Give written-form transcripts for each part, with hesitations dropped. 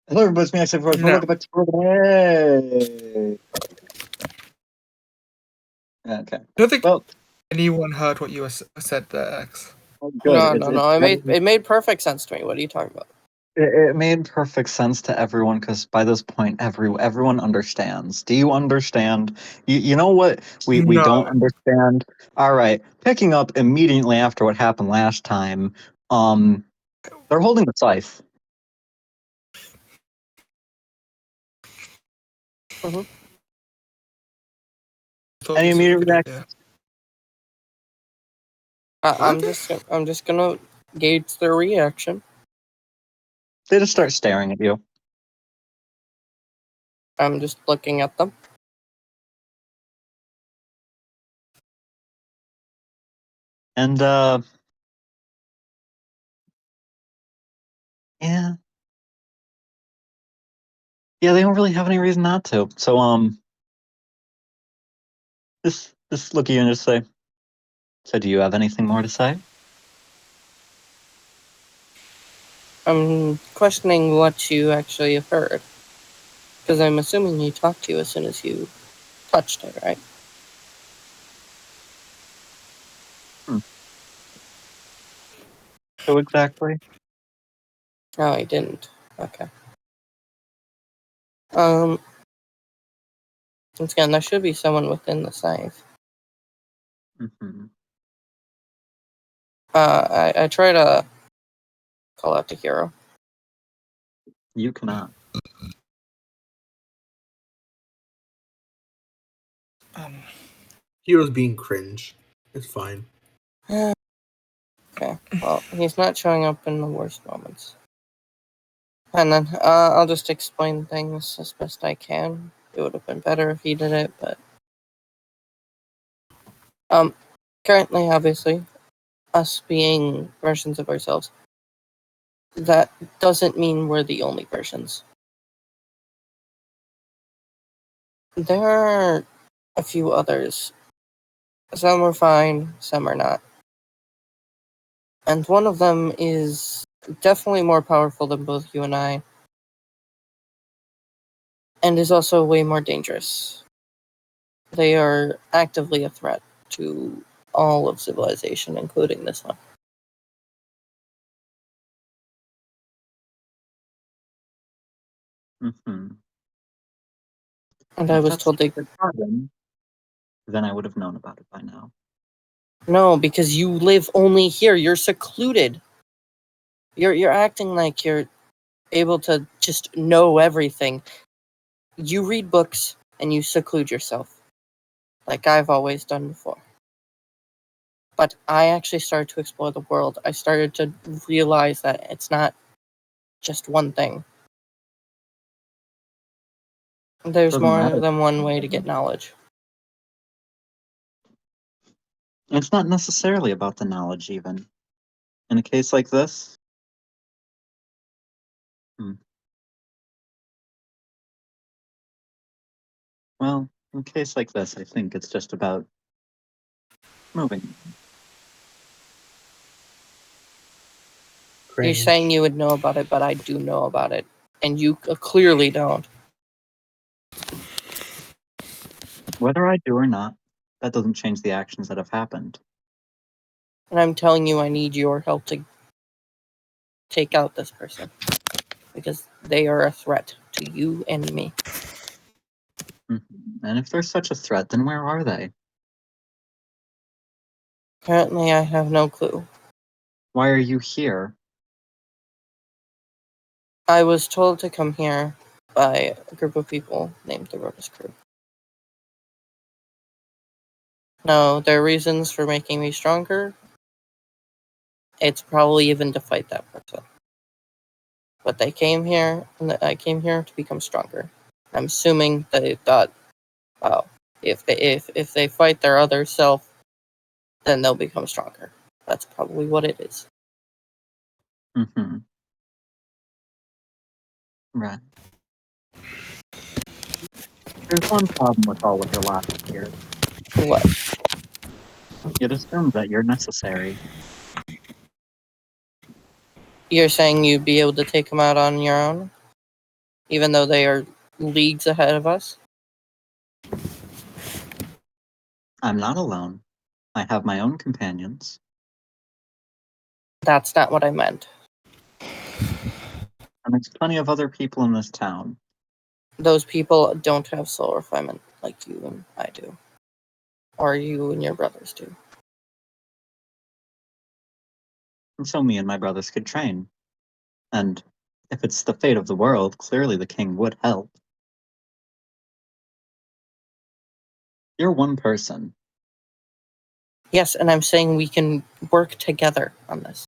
Hello, everybody. It's me, except for No. welcome back to Hey. Okay. I don't think Well, anyone heard what you said there, X. good. No. It made perfect sense to me. What are you talking about? It made perfect sense to everyone because by this point, everyone understands. Do you understand? You know what we No. don't understand. All right. Picking up immediately after what happened last time. They're holding the scythe. Mhm. Thought Any this was a immediate good reaction? idea. I'm just gonna gauge their reaction. They just start staring at you. I'm just looking at them. And yeah. Yeah, they don't really have any reason not to. So just look at you and just say, so do you have anything more to say? I'm questioning what you actually have heard. Because I'm assuming he talked to you as soon as you touched it, right? So exactly. No, he didn't. Okay. Once again, there should be someone within the scythe. Mm-hmm. I try to call out to Hero. You cannot. Hero's being cringe. It's fine. Okay, well, he's not showing up in the worst moments. And then I'll just explain things as best I can. It would have been better if he did it, but currently, obviously, us being versions of ourselves, that doesn't mean we're the only versions. There are a few others. Some are fine, some are not. And one of them is definitely more powerful than both you and I, and is also way more dangerous. They are actively a threat to all of civilization, including this one. Mm-hmm. And I was told they... Then I would have known about it by now. No, because you live only here. You're secluded. You're acting like you're able to just know everything. You read books and you seclude yourself, like I've always done before. But I actually started to explore the world. I started to realize that it's not just one thing. There's Doesn't more matter. than one way to get knowledge. It's not necessarily about the knowledge, even. In a case like this. Well, in a case like this, I think it's just about moving. You're saying you would know about it, but I do know about it. And you clearly don't. Whether I do or not, that doesn't change the actions that have happened. And I'm telling you, I need your help to take out this person. Because they are a threat to you and me. Mm-hmm. And if they're such a threat, then where are they? Apparently, I have no clue. Why are you here? I was told to come here by a group of people named the Rotus Crew. Now, their reasons for making me stronger, it's probably even to fight that person. But they came here, and I came here to become stronger. I'm assuming they thought, wow, if they fight their other self, then they'll become stronger. That's probably what it is. Mm-hmm. Right. There's one problem with all of your logic here. What? It assumes that you're necessary. You're saying you'd be able to take them out on your own? even though they are leagues ahead of us? I'm not alone. I have my own companions. That's not what I meant. And there's plenty of other people in this town. Those people don't have soul refinement like you and I do. Or you and your brothers do. And so me and my brothers could train. And if it's the fate of the world, clearly the king would help. You're one person. Yes, and I'm saying we can work together on this.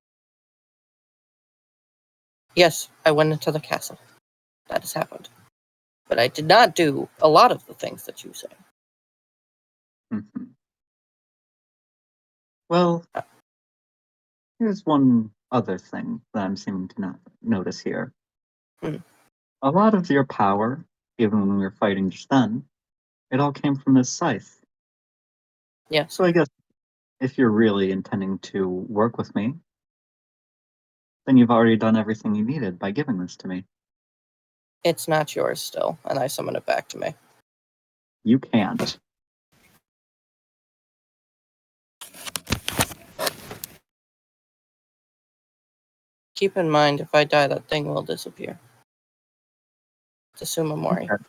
Yes, I went into the castle. That has happened. But I did not do a lot of the things that you say. Mhm. Well, here's one other thing that I'm seeming to not notice here. Hmm. A lot of your power, even when we were fighting just then, it all came from this scythe. Yes, So I guess if you're really intending to work with me, then you've already done everything you needed by giving this to me. it's not yours still, and I summon it back to me. You can't. Keep in mind, if I die, that thing will disappear. It's a Sumamori. Okay.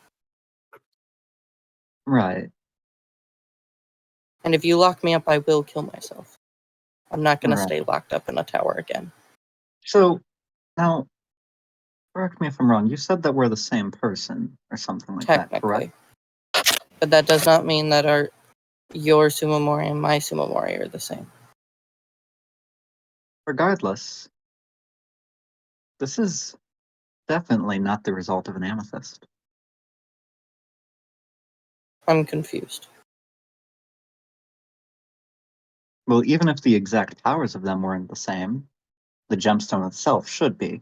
Right. And if you lock me up, I will kill myself. I'm not going to Right. stay locked up in a tower again. So now, correct me if I'm wrong. You said that we're the same person or something like that, correct? Technically. But that does not mean that your Sumamori and my Sumamori are the same. Regardless, this is definitely not the result of an amethyst. I'm confused. Well, even if the exact powers of them weren't the same, the gemstone itself should be.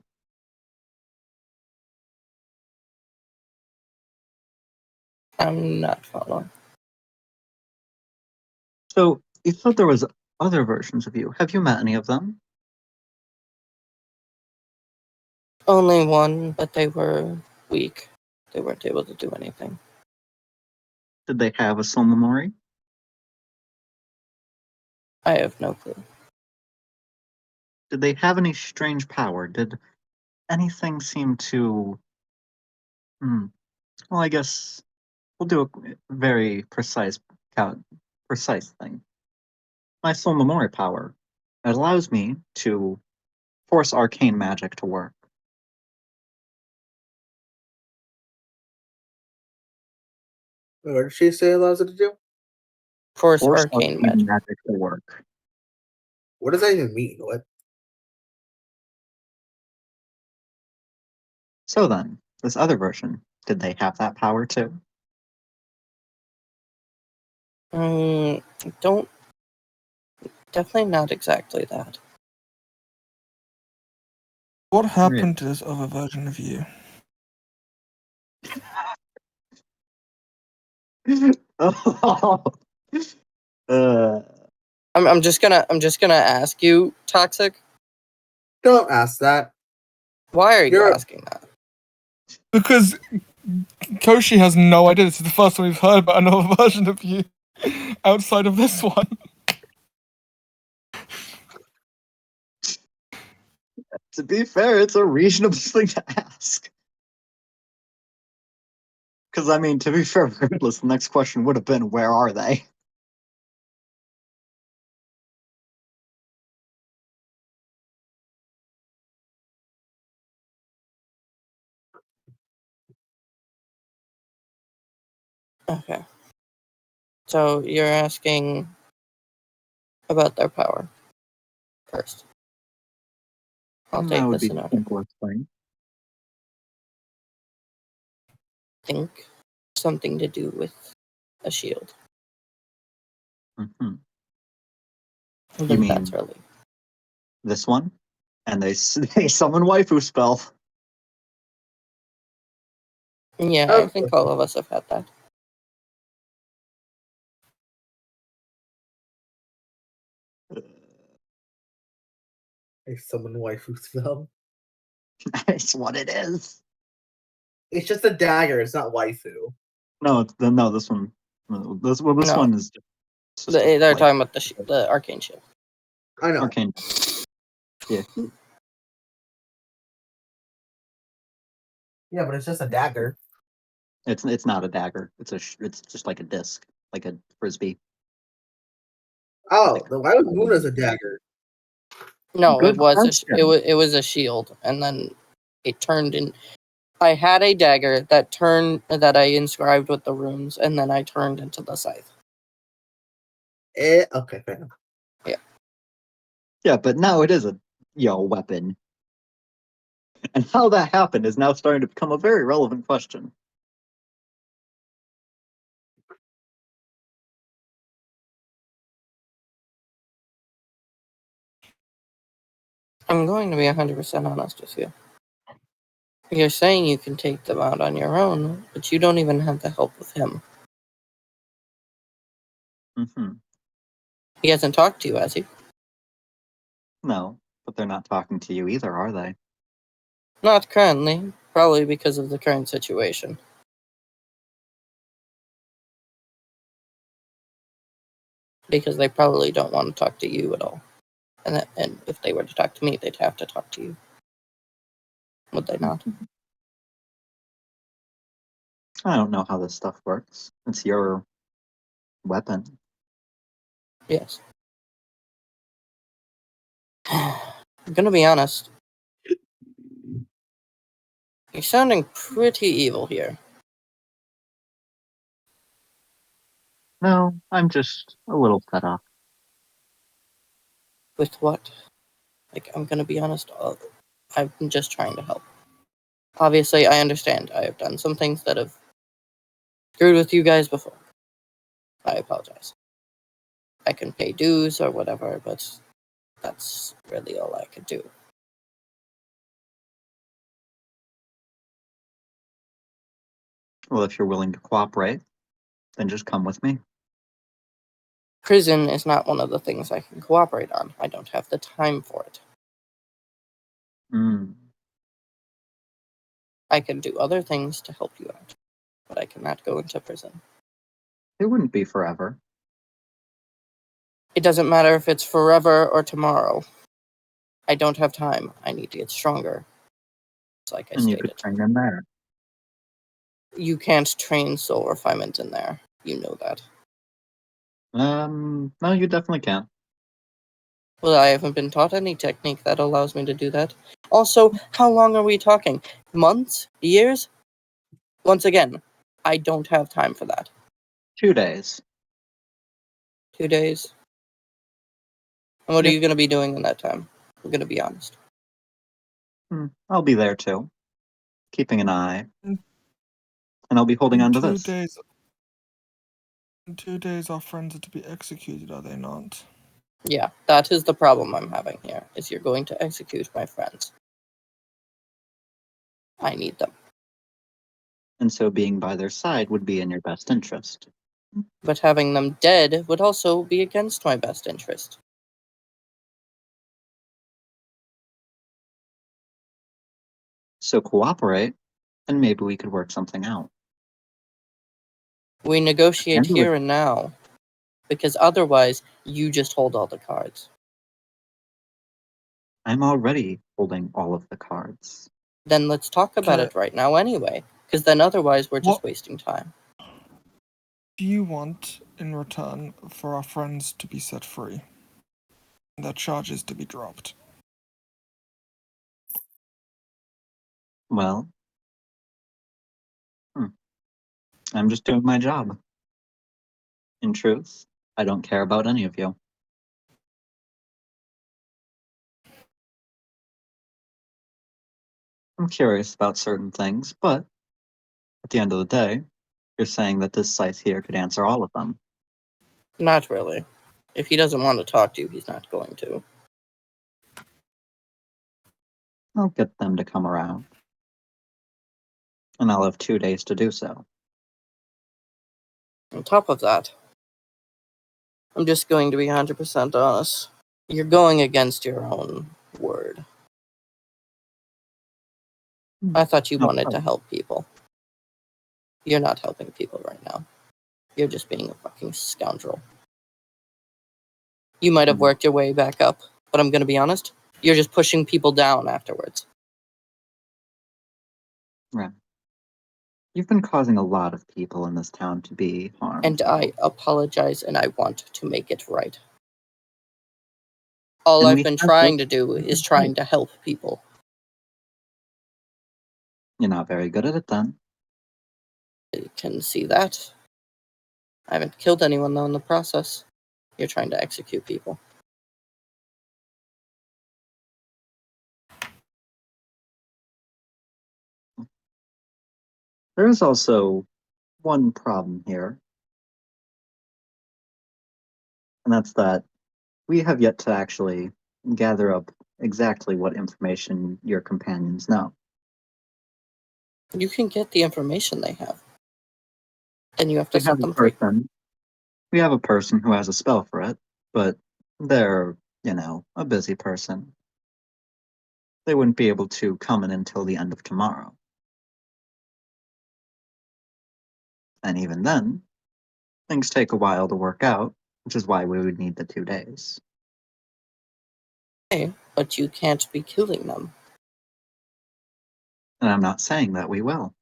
I'm not following. So you thought there was other versions of you. Have you met any of them? Only one, but they were weak. They weren't able to do anything. Did they have a soul memory? I have no clue. Did they have any strange power? Did anything seem to... Well, I guess we'll do a very precise thing. My soul memory power. It allows me to force arcane magic to work. What did she say allows it to do? Force Force arcane magic. magic to work. What does that even mean? What? So then, this other version, did they have that power too? Don't. Definitely not exactly that. What happened to this other version of you? Oh. uh, I'm just gonna ask you, Toxic. Don't ask that. Why are you You're- asking that? Because Koshi has no idea. This is the first time we've heard about another version of you outside of this one. to be fair, it's a reasonable thing to ask. Because, I mean, to be fair, regardless, the next question would have been, where are they? Okay. So you're asking about their power first. I'll That take would this be in the order. simplest thing. Think something to do with a shield. Mm-hmm. I You think that's mean really. this one? And they summon waifu spell. Yeah, I think all of us have had that. I summon waifu spell. That's what it is. It's just a dagger. It's not waifu. No, no, this one. This No. one is just They're like, talking about the arcane shield. I know. arcane. Yeah, but it's just a dagger. It's not a dagger. It's just like a disc, like a frisbee. Oh, then why was Moon as a dagger? No, Good it was question. it was a shield, and then it turned in. I had a dagger that I inscribed with the runes, and then I turned into the scythe. Okay, fair enough. Yeah, but now it is a weapon. And how that happened is now starting to become a very relevant question. I'm going to be 100% honest with you. You're saying you can take them out on your own, but you don't even have the help with him. Hmm. He hasn't talked to you, has he? No, but they're not talking to you either, are they? Not currently, probably because of the current situation. Because they probably don't want to talk to you at all. And if they were to talk to me, they'd have to talk to you. Would they not? I don't know how this stuff works. It's your weapon. Yes. I'm gonna be honest. You're sounding pretty evil here. No, I'm just a little fed up. With what? Like, I'm gonna be honest. I'm just trying to help. Obviously, I understand. I have done some things that have screwed with you guys before. I apologize. I can pay dues or whatever, but that's really all I could do. Well, if you're willing to cooperate, then just come with me. Prison is not one of the things I can cooperate on. I don't have the time for it. Mm. I can do other things to help you out, but I cannot go into prison. It wouldn't be forever. It doesn't matter if it's forever or tomorrow. I don't have time. I need to get stronger. It's like I And you could stated. train in there. You can't train soul refinement in there. You know that. No, you definitely can. Well, I haven't been taught any technique that allows me to do that. Also, how long are we talking? Months? Years? Once again, I don't have time for that. 2 days. 2 days. And what are Yep. you going to be doing in that time? I'm going to be honest. I'll be there too, keeping an eye. Mm. And I'll be holding on to 2 this. days. In 2 days, our friends are to be executed, are they not? Yeah, that is the problem I'm having here, is you're going to execute my friends. I need them. And so being by their side would be in your best interest. But having them dead would also be against my best interest. So cooperate, and maybe we could work something out. We negotiate End of it. here and now, because otherwise, you just hold all the cards. I'm already holding all of the cards. Then let's talk about Okay. it right now anyway, because then otherwise we're just What- wasting time. Do you want, in return, for our friends to be set free? Their charges to be dropped? Well, I'm just doing my job. In truth, I don't care about any of you. I'm curious about certain things, but at the end of the day, you're saying that this scythe here could answer all of them. Not really. If he doesn't want to talk to you, he's not going to. I'll get them to come around. And I'll have 2 days to do so. On top of that, I'm just going to be 100% honest. You're going against your own word. I thought you No wanted to problem. help people. You're not helping people right now. You're just being a fucking scoundrel. You might have worked your way back up, but I'm gonna be honest, you're just pushing people down afterwards. Right. You've been causing a lot of people in this town to be harmed. And I apologize, and I want to make it right. All And I've we been have trying worked to do is right. trying to help people. You're not very good at it then. You can see that. I haven't killed anyone, though, in the process. You're trying to execute people. There is also one problem here, and that's that we have yet to actually gather up exactly what information your companions know. You can get the information they have. Then you have to We have set a them free. person. We have a person who has a spell for it, but they're, a busy person. They wouldn't be able to come in until the end of tomorrow. And even then, things take a while to work out, which is why we would need the 2 days. Okay, but you can't be killing them. And I'm not saying that we will.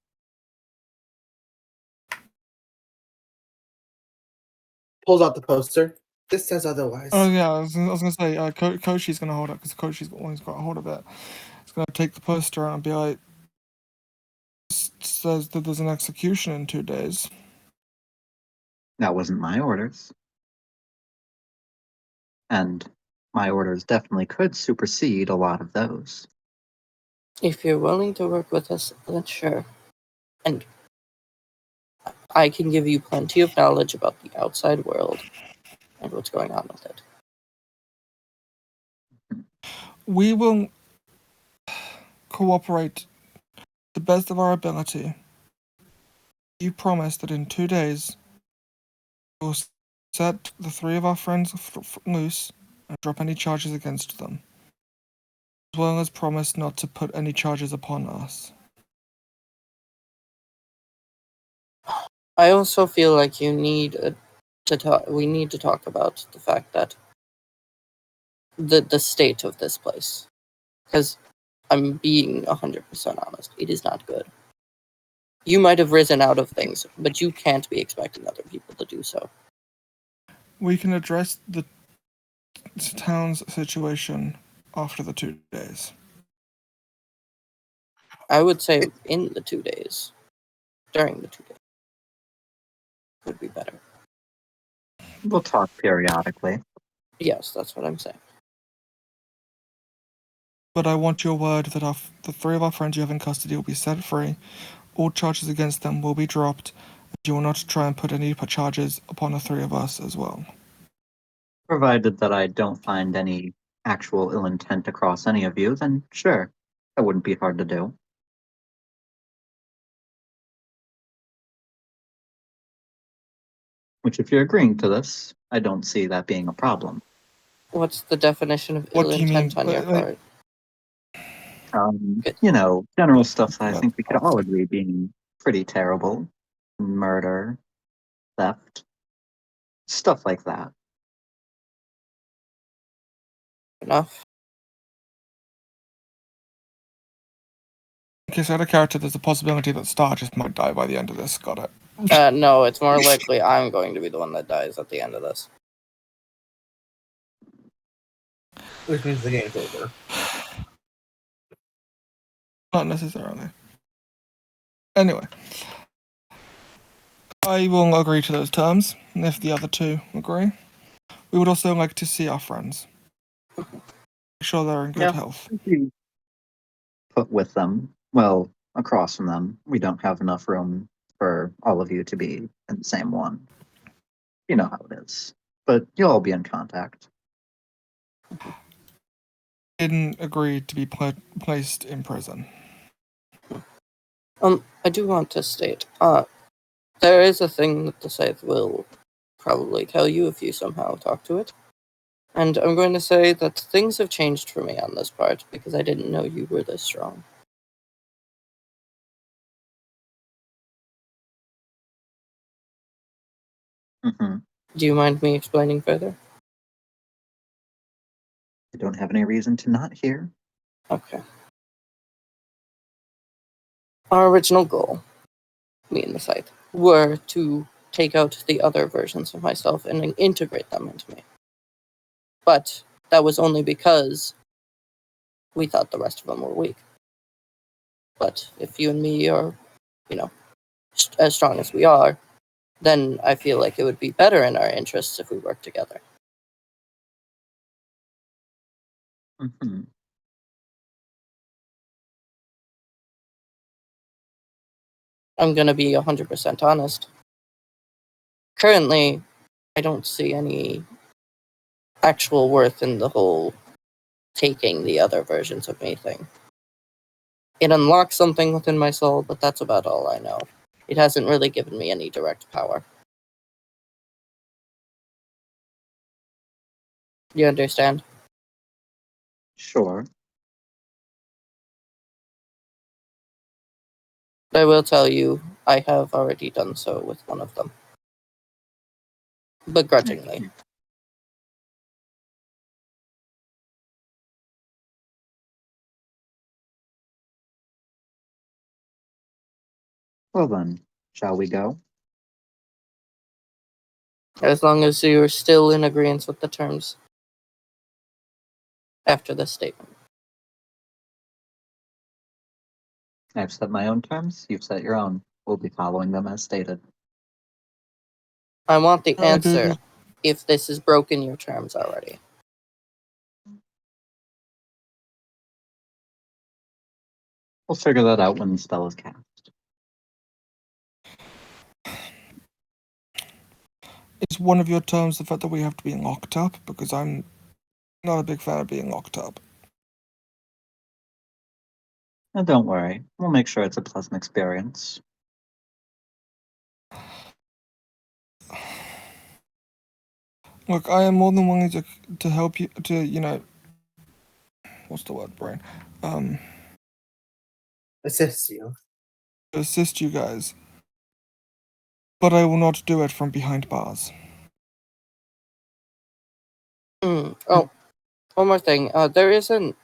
Pulls out the poster. This says otherwise. Oh yeah, I was gonna say, Koshi's gonna hold it because Koshi's the one who's got a hold of it. He's gonna take the poster out and be like, "This says that there's an execution in 2 days." That wasn't my orders. And my orders definitely could supersede a lot of those. If you're willing to work with us, then sure. And I can give you plenty of knowledge about the outside world and what's going on with it. We will cooperate the best of our ability. You promise that in 2 days we'll set the 3 of our friends loose and drop any charges against them, as well as promise not to put any charges upon us. I also feel like you need to talk. We need to talk about the fact that the state of this place, because I'm being 100% honest. It is not good. You might have risen out of things, but you can't be expecting other people to do so. We can address the town's situation after the 2 days. I would say in the 2 days, during the 2 days, would be better. We'll talk periodically. Yes, that's what I'm saying. But I want your word that the 3 of our friends you have in custody will be set free, all charges against them will be dropped, and you will not try and put any charges upon the 3 of us as well. Provided that I don't find any actual ill intent across any of you, then sure, that wouldn't be hard to do. Which, if you're agreeing to this, I don't see that being a problem. What's the definition of What ill do you intent mean? on your part? General stuff that I That's think we could all agree being pretty terrible. Murder, theft, stuff like that. Enough. In case I had a character, there's a possibility that Star just might die by the end of this. Got it. No, it's more likely I'm going to be the one that dies at the end of this. Which means the game's over. Not necessarily. Anyway, I will agree to those terms, if the other 2 agree. We would also like to see our friends. Make sure they're in good health. Put with them, well, across from them, we don't have enough room for all of you to be in the same one. You know how it is. But you'll all be in contact. Didn't agree to be placed in prison. I do want to state, there is a thing that the Scythe will probably tell you if you somehow talk to it. And I'm going to say that things have changed for me on this part because I didn't know you were this strong. Mm-hmm. Do you mind me explaining further? I don't have any reason to not hear. Okay. Our original goal, me and the scythe, were to take out the other versions of myself and integrate them into me. But that was only because we thought the rest of them were weak. But if you and me are, as strong as we are, then I feel like it would be better in our interests if we work together. Mm-hmm. I'm going to be 100% honest. Currently, I don't see any actual worth in the whole taking the other versions of me thing. It unlocks something within my soul, but that's about all I know. It hasn't really given me any direct power. You understand? Sure. I will tell you, I have already done so with one of them. Begrudgingly. Well then, shall we go? As long as you're still in agreement with the terms after this statement. I've set my own terms, you've set your own. We'll be following them as stated. I want the I do answer this. if this has broken your terms already. We'll figure that out when the spell is cast. Is one of your terms the fact that we have to be locked up? Because I'm not a big fan of being locked up. And don't worry, we'll make sure it's a pleasant experience. Look, I am more than willing to help you, to, what's the word, brain? Assist you. To assist you guys. But I will not do it from behind bars. Oh, one more thing. There is an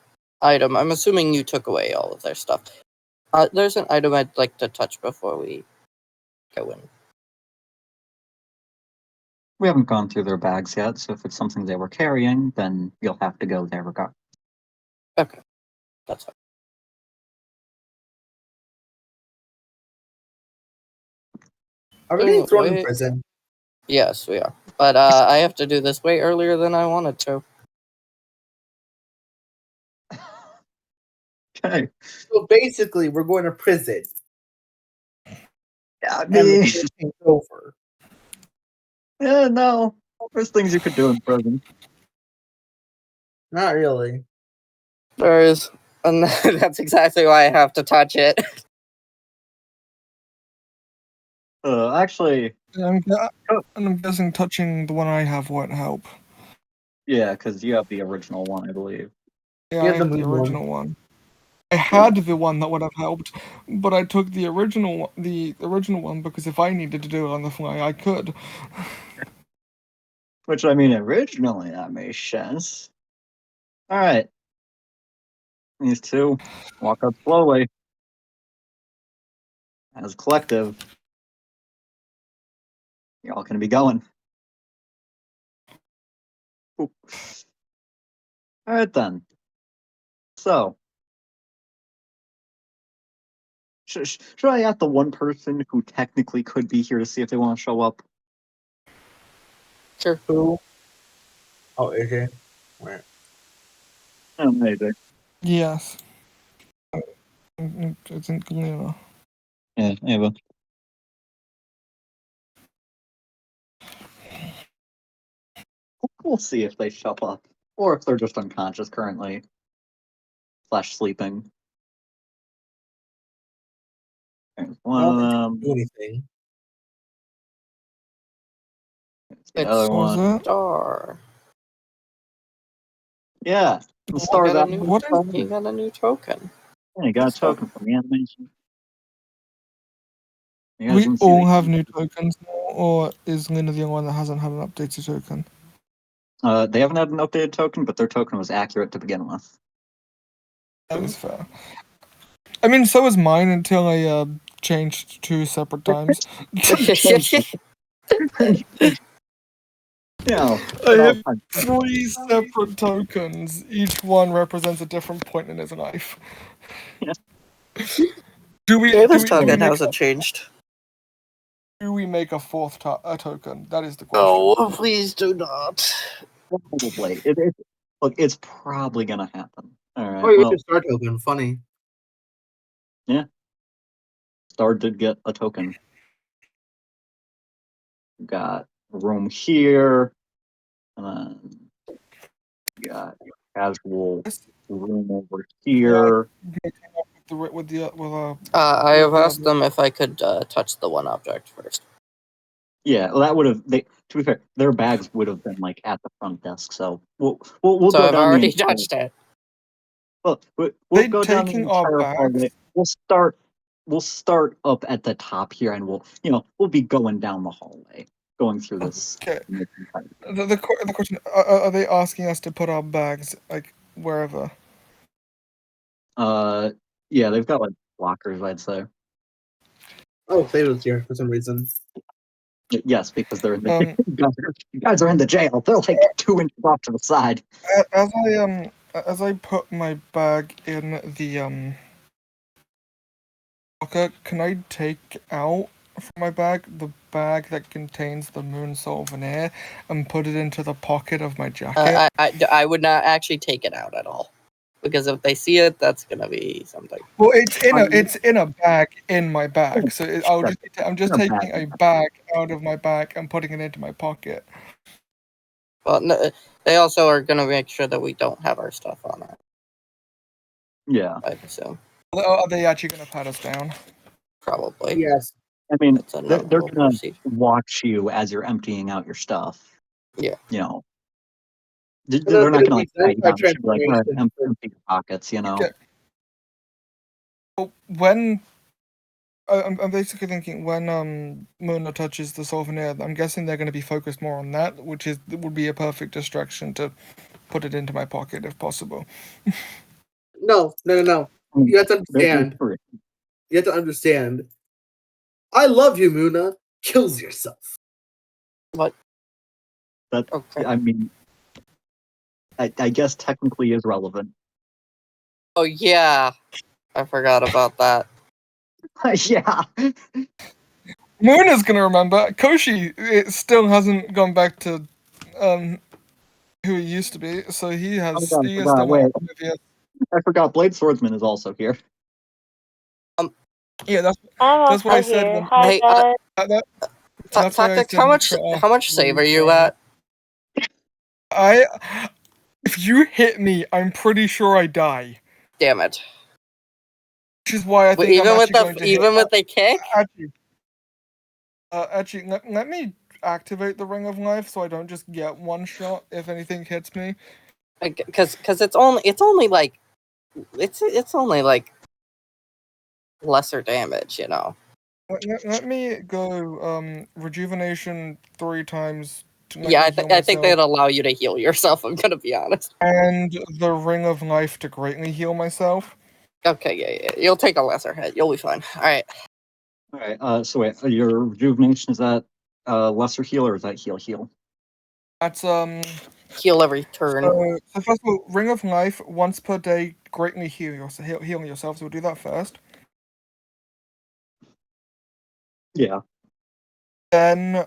item. I'm assuming you took away all of their stuff. There's an item I'd like to touch before we go in. We haven't gone through their bags yet, so if it's something they were carrying, then you'll have to go there regardless. Okay, that's fine. Are we getting thrown in Wait. prison? Yes, we are. But I have to do this way earlier than I wanted to. Okay. So basically, we're going to prison, Yeah, and the prison takes over. yeah, no. There's things you could do in prison. Not really. There is, and that's exactly why I have to touch it. Actually, And I'm guessing touching the one I have won't help. yeah, because you have the original one, I believe. Yeah, You I have the have the moon one. original one. I had the one that would have helped, but I took the original one because if I needed to do it on the fly, I could. Which, I mean, originally that made sense. Alright. These two walk up slowly. As a collective, y'all gonna be going. Alright then. So, should I ask the one person who technically could be here to see if they want to show up? Sure. Who? Oh, AJ. Where? Oh, maybe. Yes. It's in Galena. Yeah, Ava. We'll see if they show up. Or if they're just unconscious currently. / sleeping. There's I one don't of think they them. do anything. There's the It's other What was one. that? Star. Yeah, the You star's got a out. new. What? You got a new token. Yeah, you got a That's fun. token from the animation. You guys We didn't see all the have new tokens now. or is Luna the only one that hasn't had an updated token? They haven't had an updated token, but their token was accurate to begin with. That is fair. I mean, so was mine until I changed 2 separate times. You know, I it all have depends. 3 separate tokens. Each one represents a different point in his life. Yeah. Do we Neither's do we token make hasn't changed. do we make a 4th token? That is the question. Oh, please do not. Probably. Look, it's probably gonna happen. All right. Oh, you well, get your star token. Funny. Star did get a token. We've got room here, and then we got casual room over here. I have asked them if I could touch the one object first. Yeah, well, that would have. To be fair, their bags would have been like at the front desk. So we'll So go I've down already the touched it. Well, we'll They go down the taking our entire bags? hallway. We'll start up at the top here, and we'll be going down the hallway, going through this. Okay. The question: are they asking us to put our bags like wherever? Yeah, they've got like lockers, I'd say. Oh, Fade was here for some reason. Yes, because they're in the you guys are in the jail. They're like 2 inches off to the side. As I put my bag in the locker, can I take out from my bag the bag that contains the moon Soulvenir and put it into the pocket of my jacket? I would not actually take it out at all, because if they see it, that's gonna be something. Well, it's in a bag in my bag, so I'm just taking a bag out of my bag and putting it into my pocket. Well, no, they also are gonna make sure that we don't have our stuff on it. Yeah, I assume. Are they actually going to pat us down? Probably. Yes. I mean, It's a they're normal gonna procedure. watch you as you're emptying out your stuff. Yeah. They're not gonna like That's tie you my down. They should be like, all right, transformation. empty your pockets. Okay. Well, when I'm basically thinking when Mona touches the Soulvenir, I'm guessing they're going to be focused more on that, which would be a perfect distraction to put it into my pocket if possible. No. You have to understand. You have to understand. I love you, Muna. Kills yourself. What? That Okay. I mean, I guess technically is relevant. Oh yeah, I forgot about that. Yeah. Mona's going to remember. Koshi still hasn't gone back to who he used to be, so he is still Wait. oblivious. I forgot Blade Swordsman is also here. Yeah, that's I'm what I also said here. when. Hi, guys. That's why I Tactic, said how much save are you at? If you hit me, I'm pretty sure I die. Damn it! Which is why I think Even I'm with actually going to even with the kick. Actually, let me activate the Ring of Life so I don't just get one shot if anything hits me. Because it's only like lesser damage, you know. Let me go rejuvenation 3 times. Yeah, I think they'd allow you to heal yourself. I'm gonna be honest. And the Ring of Life to greatly heal myself. Okay, yeah. You'll take a lesser hit. You'll be fine. All right. All right. So wait, your rejuvenation, is that lesser heal or is that heal? That's Heal every turn. So first of all, Ring of Life once per day greatly healing yourself. So we'll do that first. Yeah. Then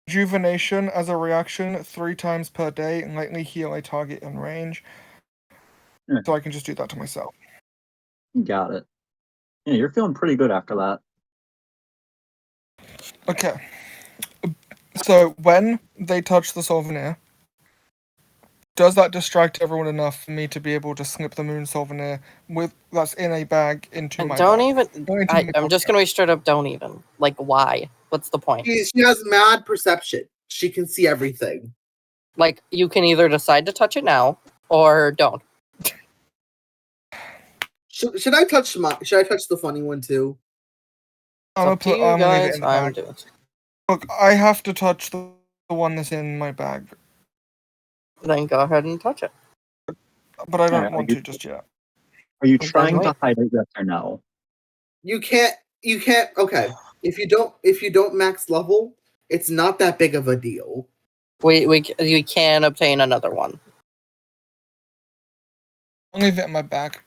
rejuvenation as a reaction 3 times per day and lightly heal a target in range. Yeah. So I can just do that to myself. Got it. Yeah, you're feeling pretty good after that. Okay. So when they touch the Soulvenir, does that distract everyone enough for me to be able to snip the moon Soulvenir that's in a bag into my Don't bag? even. I'm just gonna be straight up. Don't even. Like, why? What's the point? She has mad perception. She can see everything. Like, you can either decide to touch it now or don't. Should I touch the funny one too? I'm up to you gonna leave it guys. in the I'm bag. doing. Look, I have to touch the one that's in my bag, Then go ahead and touch it. but I don't Alright, want to just yet. Are you Then trying to wait. hide it, yes or no? You can't. Okay, if you don't max level, it's not that big of a deal. We can obtain another one. I'll leave it in my bag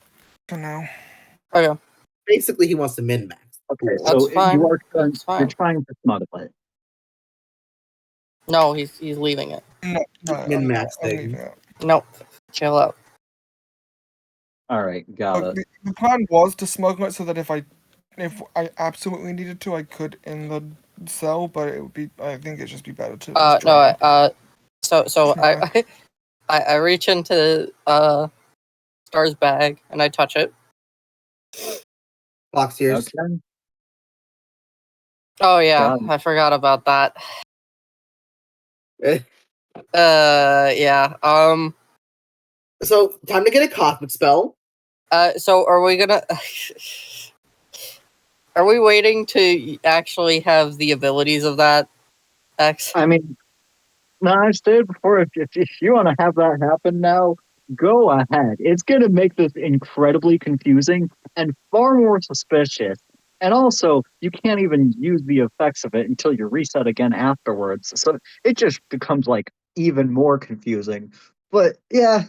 for now. Okay, Basically, he wants to min max. Okay, That's so fine. you are trying, That's fine. you're trying to smuggle it. no, he's leaving it. No, Min-max I'm thing. leaving it. No, chill out. Alright, got Look, it. the plan was to smuggle it so that if I absolutely needed to, I could in the cell, but it would be. I think it'd just be better to. Just No, try. so Okay. I reach into Star's bag and I touch it. Fox ears. Okay. Oh yeah, Got it. I forgot about that. Eh. Yeah. So time to get a cosmic spell. So are we gonna? Are we waiting to actually have the abilities of that X? I mean, no, I stated before, if you want to have that happen now, go ahead. It's going to make this incredibly confusing and far more suspicious. And also, you can't even use the effects of it until you reset again afterwards. So it just becomes like even more confusing. But yeah,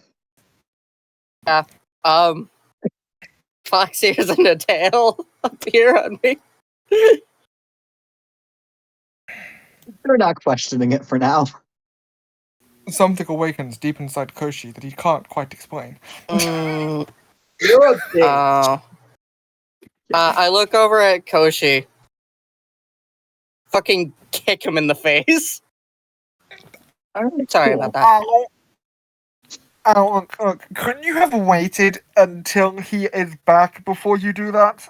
Fox ears and a tail appear on me. they're not questioning it for now. Something awakens deep inside Koshi that he can't quite explain. Mm, You're a bitch. I look over at Koshi. Fucking kick him in the face. All right, Sorry cool. about that. Look, couldn't you have waited until he is back before you do that?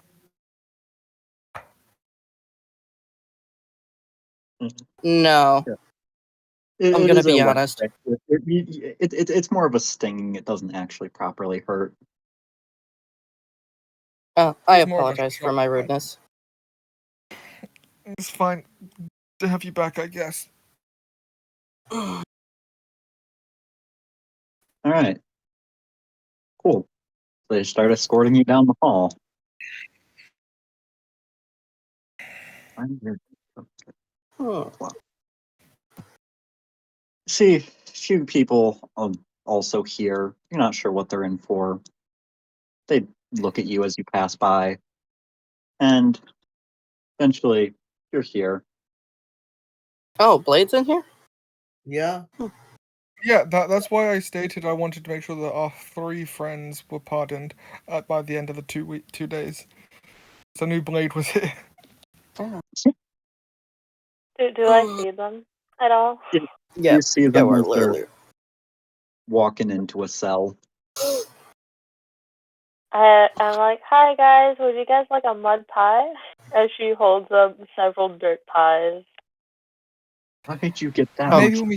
No, I'm It gonna is a be light honest. trick. It's more of a stinging. It doesn't actually properly hurt. I It's more of a apologize for my rudeness. It's fine to have you back, I guess. All right, cool. So they start escorting you down the hall. Hmm. See, a few people also here. You're not sure what they're in for. They look at you as you pass by, and eventually you're here. Oh, Blade's in here? Yeah. Yeah, that's why I stated I wanted to make sure that our 3 friends were pardoned by the end of the 2 days. So I knew Blade was here. Yeah. Do I see them at all? Yeah, You see them we're as they're literally. walking into a cell. I'm like, hi guys, would you guys like a mud pie? As she holds up several dirt pies. How did you get that Maybe much? we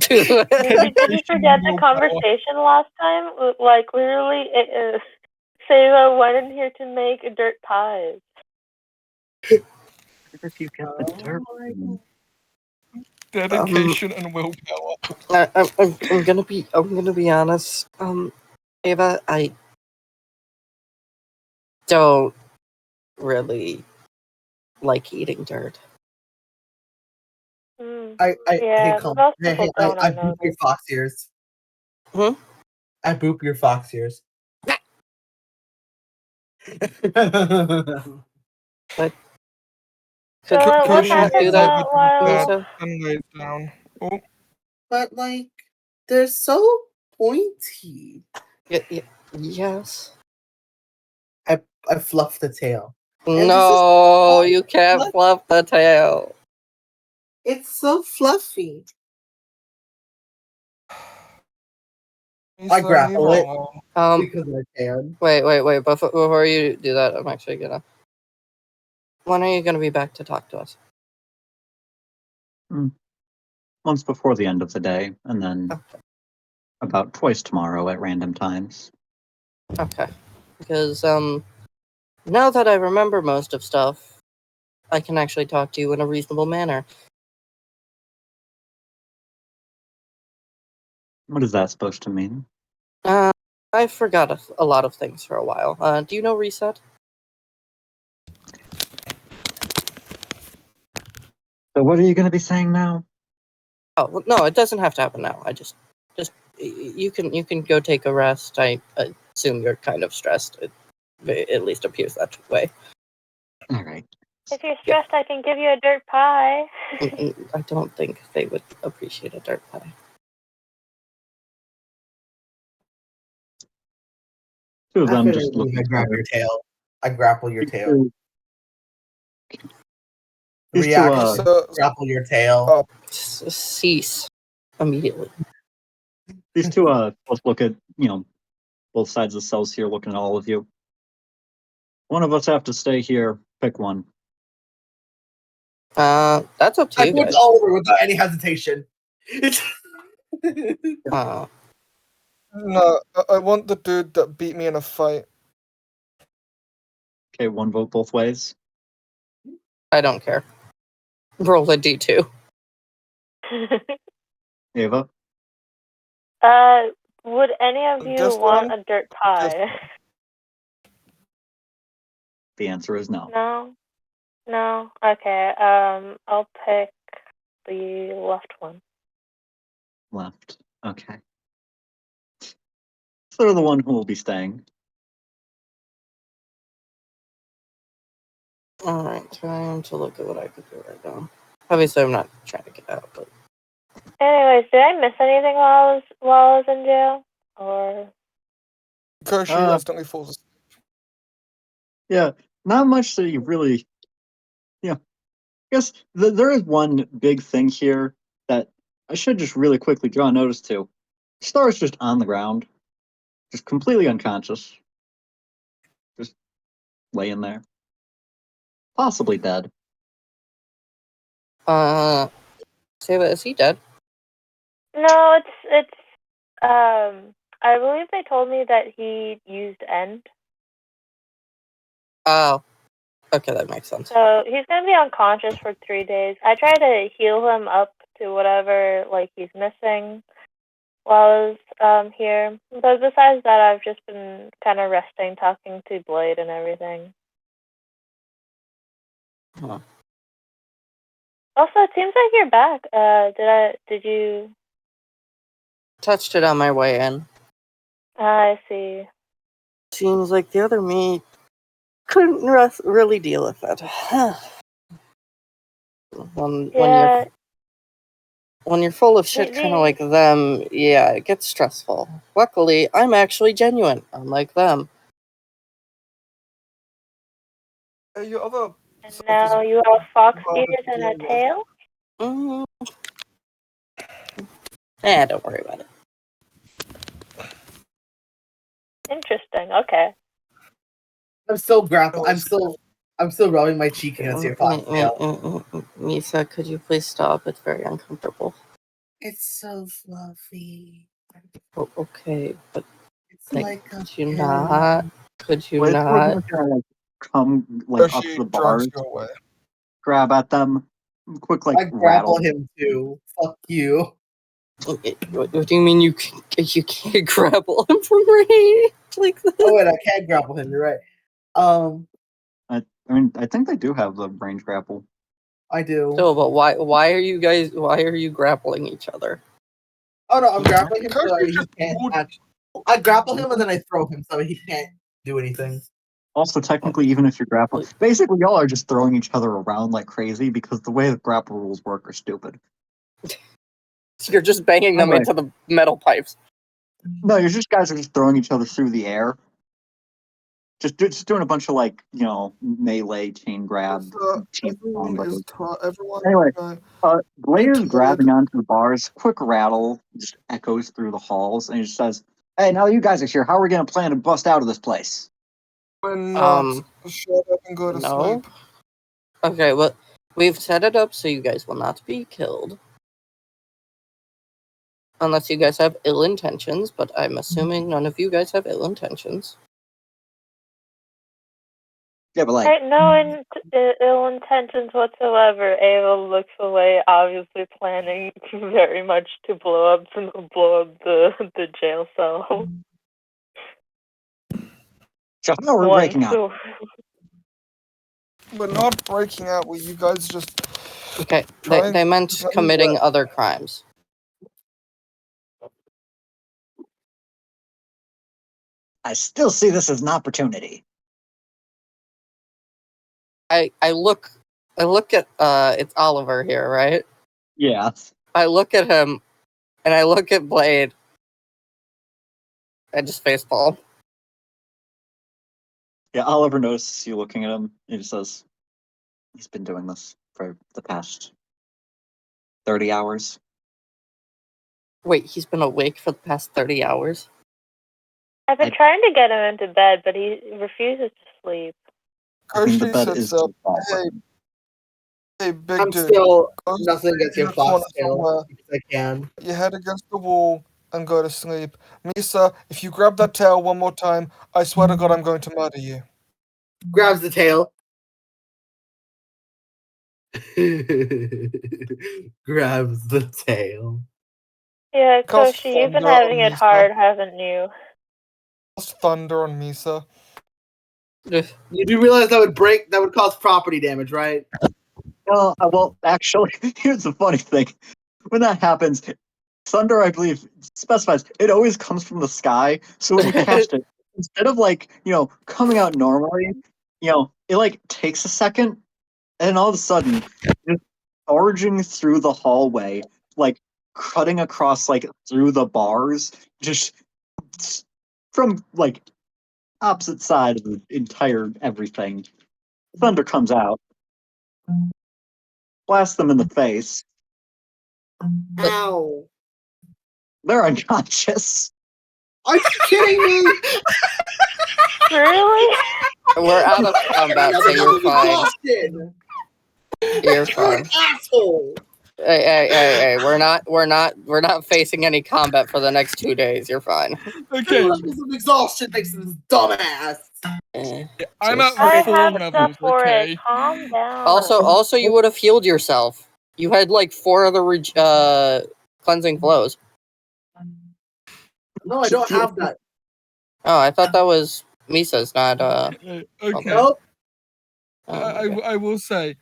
Did you Dedication forget the will conversation last time? Like, literally, Seva went in here to make dirt pies. Where did you get the dirt? dedication and willpower. I'm gonna be honest. Ava, I don't really like eating dirt. I Yeah, hey, calm. most Hey, people I don't, I boop know your this. fox ears. Hmm? I boop your fox ears. Could So, what you not do happened that, while... Lisa? And lays down. Oh, But like, they're so pointy. Yes. I fluff the tail. No, you can't fluff the tail. It's so fluffy. I grapple it because I can. Wait. Before you do that, I'm actually gonna. When are you gonna be back to talk to us? Once before the end of the day, and then Okay. about twice tomorrow at random times. Okay. Because Now that I remember most of stuff, I can actually talk to you in a reasonable manner. What is that supposed to mean? I forgot a lot of things for a while. Do you know Reset? So what are you going to be saying now? Oh well, no, it doesn't have to happen now. You can go take a rest. I assume you're kind of stressed. It at least appears that way. All right. If you're stressed, I can give you a dirt pie. I don't think they would appreciate a dirt pie. Two of them After just look I at grab each other. your tail. I grapple your tail. These two, Reaction. Grapple your tail. Cease immediately. These two, let's look at, both sides of the cells here, looking at all of you. One of us have to stay here. Pick one. That's up to I you put guys. Oliver without any hesitation. No, I want the dude that beat me in a fight. Okay, one vote both ways. I don't care. Roll a d2. Ava? Would any of you Just want one? a dirt pie? The answer is no. No? Okay, I'll pick the left one. Left. Okay. So they're the one who will be staying. Alright, trying to look at what I could do right now. Obviously, I'm not trying to get out, but... Anyways, did I miss anything while I was in jail? Or... Koshi instantly falls asleep. Yeah, not much that you really... Yeah. I guess there is one big thing here that I should just really quickly draw notice to. Star's just on the ground. Just completely unconscious. Just laying there. Possibly dead. Seva, is he dead? No, it's I believe they told me that he used end. Oh. Okay, that makes sense. So he's gonna be unconscious for 3 days. I try to heal him up to whatever he's missing while I was here. But besides that, I've just been kind of resting, talking to Blade and everything. Huh. Also, it seems like you're back. Did you? Touched it on my way in. I see. Seems like the other me couldn't really deal with it. When you're full of shit kind of like them, yeah, it gets stressful. Luckily, I'm actually genuine, unlike them. Your other... And now you have fox ears and a tail? Don't worry about it. Interesting, okay. I'm still grappling. I'm still rubbing my cheek against your foxtail. Misa, could you please stop? It's very uncomfortable. It's so fluffy. Oh, okay, but it's like could you not? Could you not? Come up to the bars, grab at them, quick I rattle. grapple him too. Fuck you. What do you mean you can't grapple him from range like that? Oh wait, I can't grapple him. You're right. I mean, I think they do have the range grapple. I do. So, but why are you grappling each other? Oh no, I'm grappling him so he can't. I grapple him and then I throw him so he can't do anything. Also, technically, even if you're grappling, basically y'all are just throwing each other around like crazy because the way the grapple rules work are stupid. You're just banging them into the metal pipes. No, guys are just throwing each other through the air. Just doing a bunch of melee chain grab. Anyway, Blade is grabbing onto the bars. Quick rattle just echoes through the halls, and he just says, "Hey, now that you guys are here, how are we gonna plan to bust out of this place?" We're not. Shut up and go to sleep. Okay, well, we've set it up so you guys will not be killed. Unless you guys have ill intentions, but I'm assuming none of you guys have ill intentions. Yeah, but like, Right, no ill intentions whatsoever. Ava looks away, obviously planning very much to blow up the jail cell. so how are we breaking out? We're not breaking out. Well, you guys just Okay, trying. they meant committing other crimes. I still see this as an opportunity. I look at it's Oliver here, right? Yeah. I look at him, and I look at Blade. I just facepalm. Yeah, Oliver notices you looking at him. He just says, he's been doing this for the past 30 hours. Wait, he's been awake for the past 30 hours? I've been trying to get him into bed, but he refuses to sleep. I mean, the Koshi bed sits is up. too small for him. Hey, big I'm dude. still go nothing against your in the corner foxtail somewhere, because I can. put your head against the wall, and go to sleep. Misa, if you grab that tail one more time, I swear to God I'm going to murder you. Grabs the tail. Grabs the tail. Yeah, Cause Koshi, you've been thunder having on it Misa. hard, haven't you? Cast thunder on Misa. You do realize that would cause property damage, right? Well, actually, here's the funny thing. When that happens, thunder, I believe, specifies it always comes from the sky. So when you cast it, instead of coming out normally, it like takes a second, and all of a sudden, just charging through the hallway, like cutting across through the bars, just from opposite side of the entire everything. Thunder comes out, blasts them in the face. Ow! They're unconscious. Are you kidding me? Really? We're out of combat, so you're fine. Exhausted. You're You're fine. an asshole. Hey, we're not facing any combat for the next 2 days. You're fine. Okay, Levels of exhaustion thanks to this dumbass. I'm at I full have levels, stuff for okay? it. Calm down. Also, you would have healed yourself. You had like 4 other cleansing flows. No, I don't have that. Oh, I thought that was Misa's, not Okay. Nope. I will say,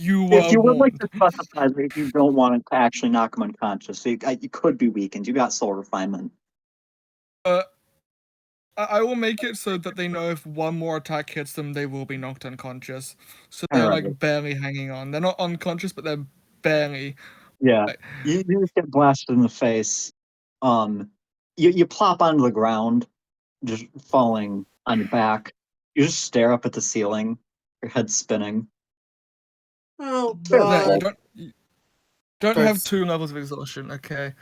you If were you would like warned. to specify that if you don't want to actually knock them unconscious, so you could be weakened. You got soul refinement. I will make it so that they know if one more attack hits them, they will be knocked unconscious. So they're Alright. like barely hanging on. They're not unconscious, but they're barely. Yeah, Like, you just get blasted in the face. You plop onto the ground, just falling on your back. You just stare up at the ceiling, your head spinning. Oh yeah, god. you don't have 2 levels of exhaustion, okay?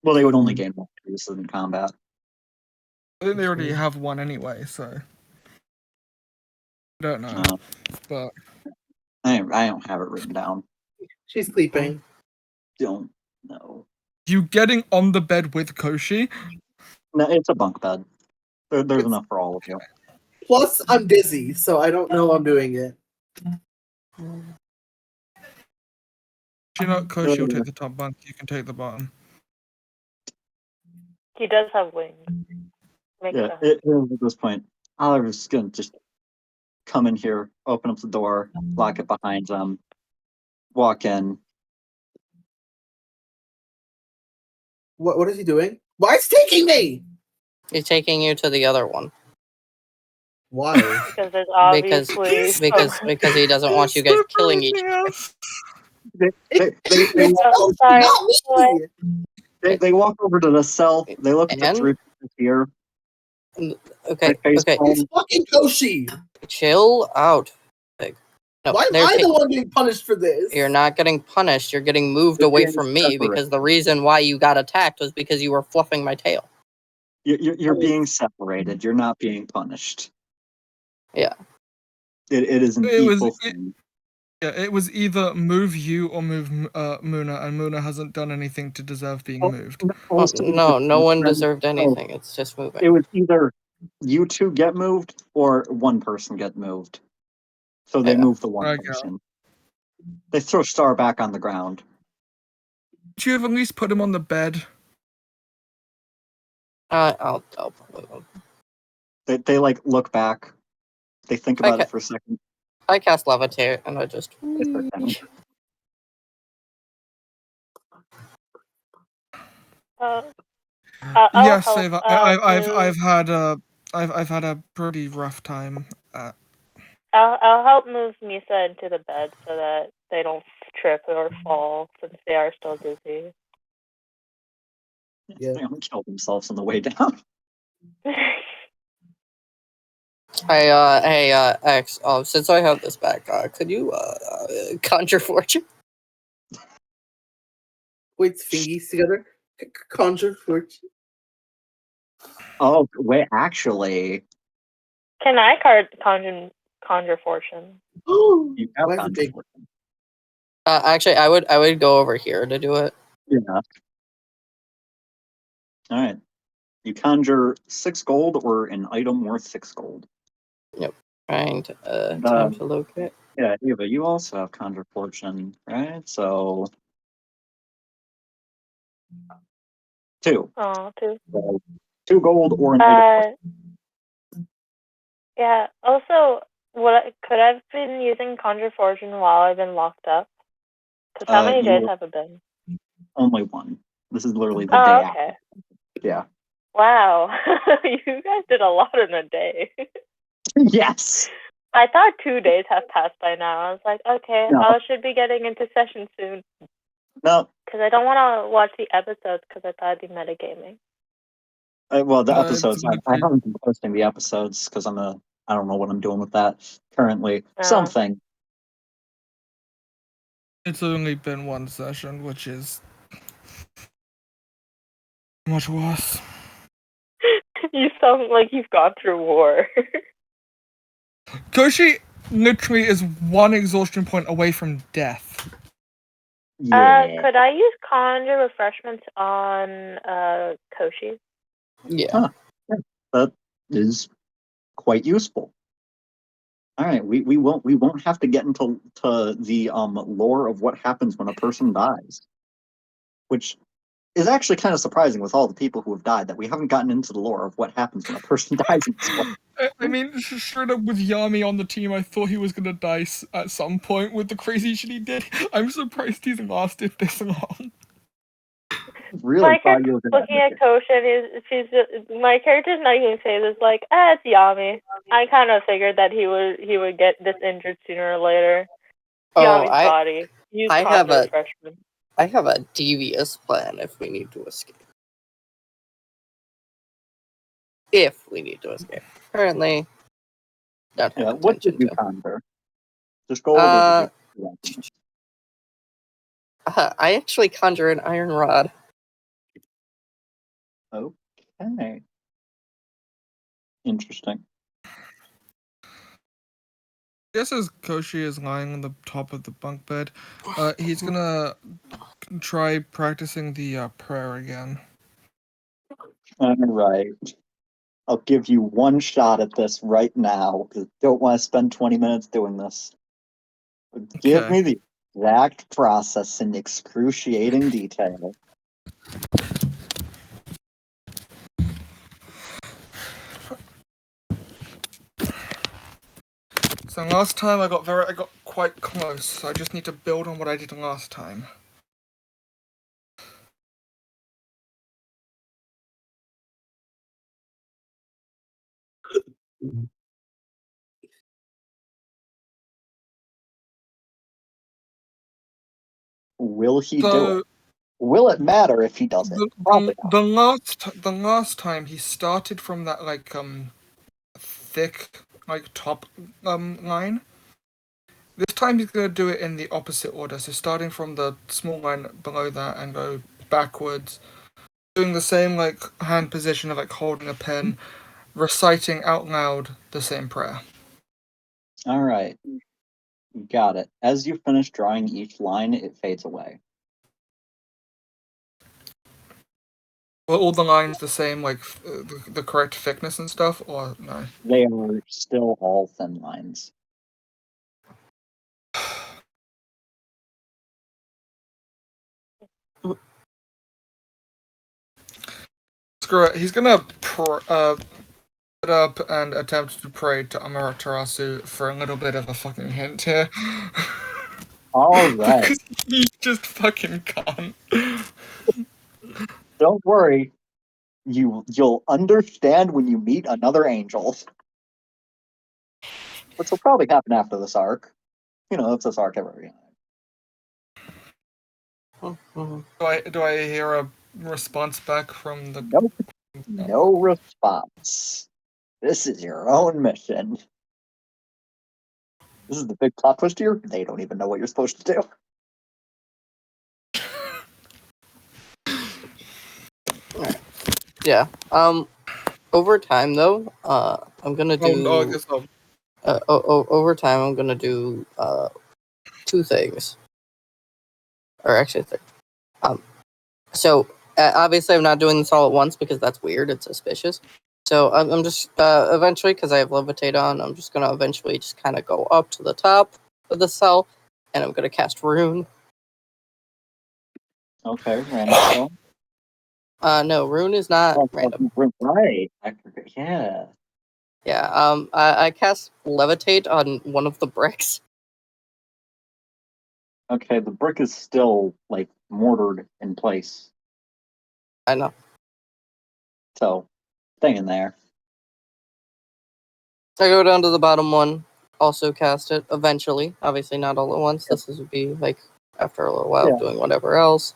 Well, they would only gain one this in combat. I think they already have 1 anyway, so I don't know. But I don't have it written down. She's sleeping. Don't know. you getting on the bed with Koshi? No, it's a bunk bed. There's enough for all of you. Plus, I'm dizzy, so I don't know I'm doing it. You know, Koshi will take the top bunk. You can take the bottom. He does have wings. Makes Yeah, sense. at this point, Oliver's gonna just come in here, open up the door, lock it behind them, walk in. What is he doing? Why is he taking me? He's taking you to the other one Why? Because there's obviously because he doesn't want you guys killing each other. They Oh, sorry. not me. they walk over to the cell. They look at the And? 3 people here. Okay, They face okay, palm. It's fucking Koshi. chill out. No, Why am they're I ta- the one being punished for this? You're not getting punished. You're getting moved You're away getting from me separate. because the reason why you got attacked was because you were fluffing my tail. You're being separated. You're not being punished. Yeah. It is an equal thing. Yeah, it was either move you or move Muna, and Muna hasn't done anything to deserve being moved. No one deserved anything. It's just moving. It was either you two get moved, or one person get moved. So they Yeah. move the one Okay. person. They throw Star back on the ground. Should you have at least put him on the bed? I'll put him. They like look back. They think about it for a second. I cast levitate and I just. They sit down. I'll Yes, help. I've had a pretty rough time. I'll help move Misa into the bed so that they don't trip or fall since they are still dizzy. Yeah. They don't kill themselves on the way down. Hey, X. Since I have this back, could you conjure fortune? Wait, fingies together. Conjure fortune. Oh wait, actually, Can I conjure fortune? you have Why is it conjure big? fortune. Actually, I would go over here to do it. Yeah. All right. You conjure 6 gold or an item worth 6 gold. Trying to time to locate. Yeah, Eva, you also have conjure fortune, right? So 2. Oh, too. So 2 gold or an item worth. Yeah. Also, could I've been using conjure fortune while I've been locked up? Because how many days You have it been? only 1. This is literally the Oh, day okay. after. Yeah. Wow, you guys did a lot in a day. Yes. I thought 2 days have passed by now. I was like, okay, No. I should be getting into session soon. No. Because I don't want to watch the episodes because I thought I'd be metagaming. Well, the It's episodes. I literally- haven't been posting the episodes because I don't know what I'm doing with that currently. Something. It's only been one session, which is much worse. You sound like you've gone through war. Koshi literally is one exhaustion point away from death. Yeah. Could I use conjure refreshments on Koshi? Yeah. Huh. Yeah, that is quite useful. All right, we won't have to get into the lore of what happens when a person dies, which is actually kind of surprising with all the people who have died that we haven't gotten into the lore of what happens when a person dies in this one. I mean, straight up with Yami on the team, I thought he was gonna die at some point with the crazy shit he did. I'm surprised he's lasted this long. Really My thought character's you were looking at Koshi and my character's not even saying this like, it's Yami. I kind of figured that he would get this injured sooner or later. Yami's body. Use I have conjure a- refreshment. I have a devious plan if we need to escape. If we need to escape. Currently, don't have what did intention you to. conjure? Just gold or did you? I actually conjure an iron rod. Okay. Interesting. Just as Koshi is lying on the top of the bunk bed, he's gonna try practicing the prayer again. All right. I'll give you one shot at this right now because I don't want to spend 20 minutes doing this. Give Okay. me the exact process in excruciating detail. So last time I got quite close, so I just need to build on what I did last time. Will he do So it? Will it matter if he does it? Probably not. the last time he started from that thick top line. This time he's gonna do it in the opposite order. So starting from the small line below that and go backwards, doing the same hand position of holding a pen, reciting out loud the same prayer. All right. Got it. As you finish drawing each line, it fades away. Were all the lines the same, like the correct thickness and stuff, or no? They are still all thin lines. Screw it. He's gonna get up and attempt to pray to Amaterasu for a little bit of a fucking hint here. All right. Because he just fucking can't. Don't worry. You'll understand when you meet another angel. Which will probably happen after this arc. You know, if this arc ever. Do I hear a response back from the? Nope. No response. This is your own mission. This is the big plot twist here. They don't even know what you're supposed to do. Yeah. Over time though, I'm gonna do. Oh, I guess so. Over time, I'm gonna do two things, or actually three. So obviously, I'm not doing this all at once because that's weird. It's suspicious. So I'm just eventually, because I have levitate on, I'm just gonna eventually just kind of go up to the top of the cell, and I'm gonna cast rune. Okay, random spell. No, rune is not random. Right. Yeah. Yeah. I cast levitate on one of the bricks. Okay, the brick is still like mortared in place. I know. So, stay in there. I go down to the bottom one, also cast it eventually. Obviously, not all at once. This would be like after a little while Yeah. doing whatever else.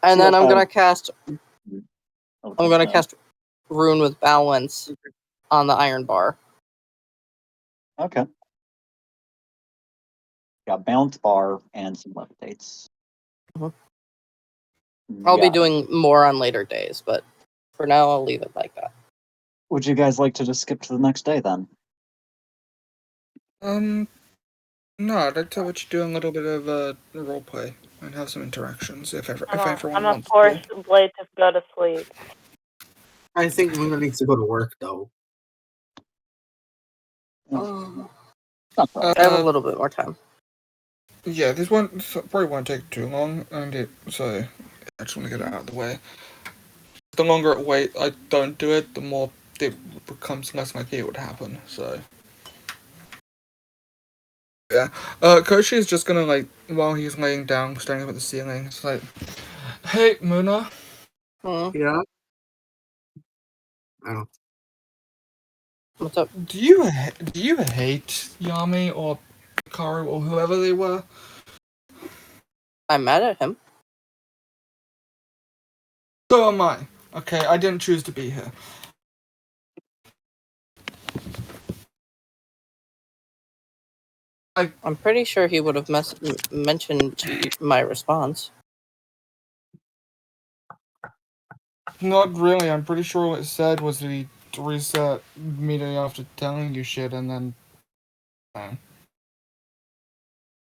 And So then I'm you'll gonna cast. have- I'm gonna cast rune with balance on the iron bar. Okay. Got bounce bar and some levitates. Mhm. I'll be Yeah. doing more on later days, but for now, I'll leave it like that. Would you guys like to just skip to the next day then? No, I'd like to let you do a little bit of role play and have some interactions if everyone I'm wants a force to. Blade to go to sleep. I think Luna needs to go to work though. Not I have a little bit more time. Yeah, this one probably won't take too long, so I just want to get it out of the way. The longer I don't do it, the more it becomes less likely it would happen. So yeah, Koshi is just gonna while he's laying down, staring up at the ceiling. It's like, hey, Muna. Yeah. I don't. What's up? Do you hate Yami or Karu or whoever they were? I'm mad at him. So am I. Okay, I didn't choose to be here. I'm pretty sure he would have mentioned my response. Not really. I'm pretty sure what it said was that he reset immediately after telling you shit, and then.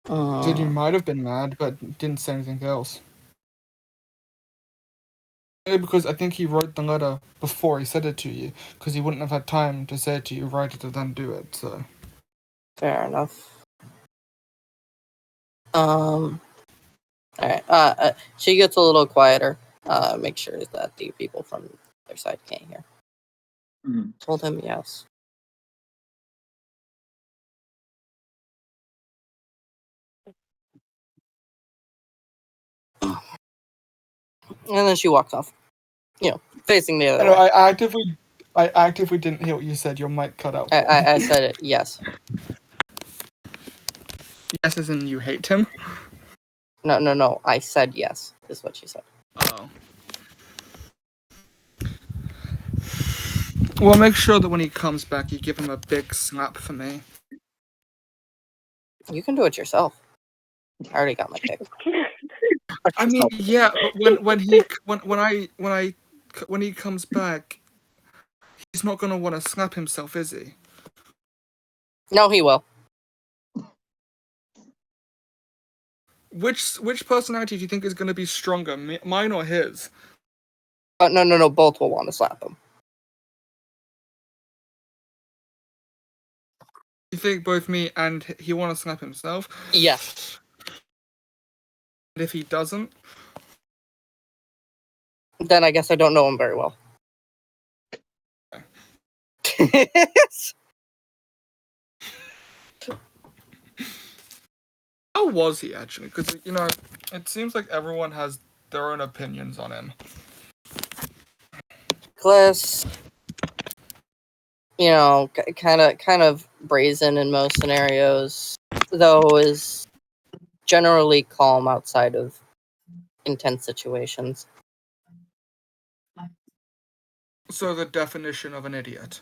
Said you might have been mad, but didn't say anything else. Maybe because I think he wrote the letter before he said it to you, because he wouldn't have had time to say it to you, write it, and then do it. So. Fair enough. Alright. She gets a little quieter. Make sure that the people from their side can't hear. Mhm. Told him yes. And then she walks off. Facing the other way. I actively didn't hear what you said. Your mic cut out. I said it, yes. Yes, as in you hate him? No. I said yes, is what she said. Oh. Well, make sure that when he comes back, you give him a big slap for me. You can do it yourself. I already got my kick. I mean, yeah, but when he comes back, he's not gonna want to slap himself, is he? No, he will. Which personality do you think is gonna be stronger, mine or his? No. Both will want to slap him. You think both me and he want to slap himself? Yes. And if he doesn't? Then I guess I don't know him very well. How was he actually? Because, it seems like everyone has their own opinions on him. Cliss, kind of brazen in most scenarios, though is generally calm outside of intense situations. So the definition of an idiot.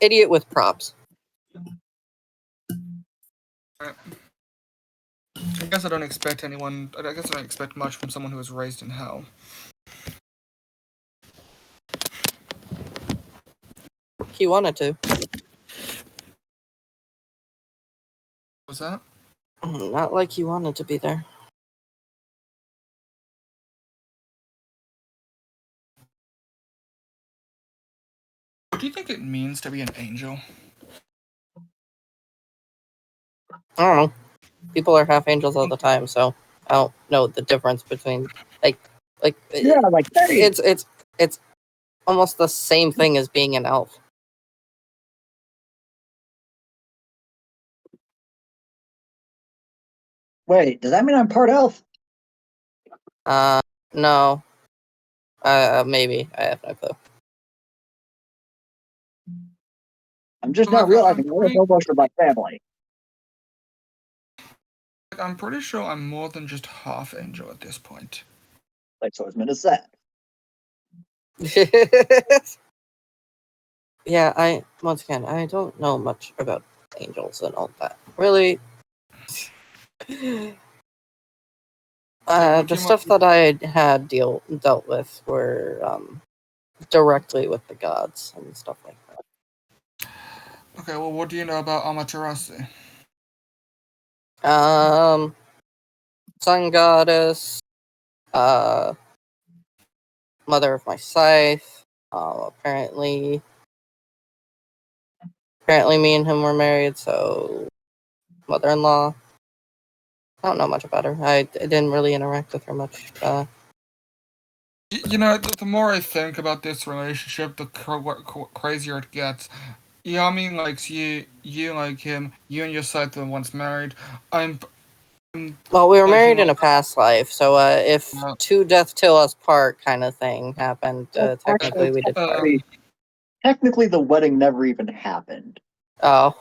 Idiot with props. I guess I don't expect much from someone who was raised in hell. He wanted to. Was that? Not like he wanted to be there. What do you think it means to be an angel? I don't know. People are half angels all the time, so I don't know the difference between it's almost the same thing as being an elf. Wait, does that mean I'm part elf? No. Maybe. I have no clue. I'm just Well, now realizing I don't know most of my family. I'm pretty sure I'm more than just half angel at this point. Like Swordsman is said. Yeah, I don't know much about angels and all that. Really, the stuff that I had dealt with were directly with the gods and stuff like that. Okay, well, what do you know about Amaterasu? Sun goddess, mother of my scythe. Apparently me and him were married, so mother-in-law. I don't know much about her. I didn't really interact with her much. The more I think about this relationship, the crazier it gets. Yami likes you, you like him, you and your side were once married. Well, we were married in a past life, so if to death till us part kind of thing happened, technically we did part. Technically, the wedding never even happened. Oh.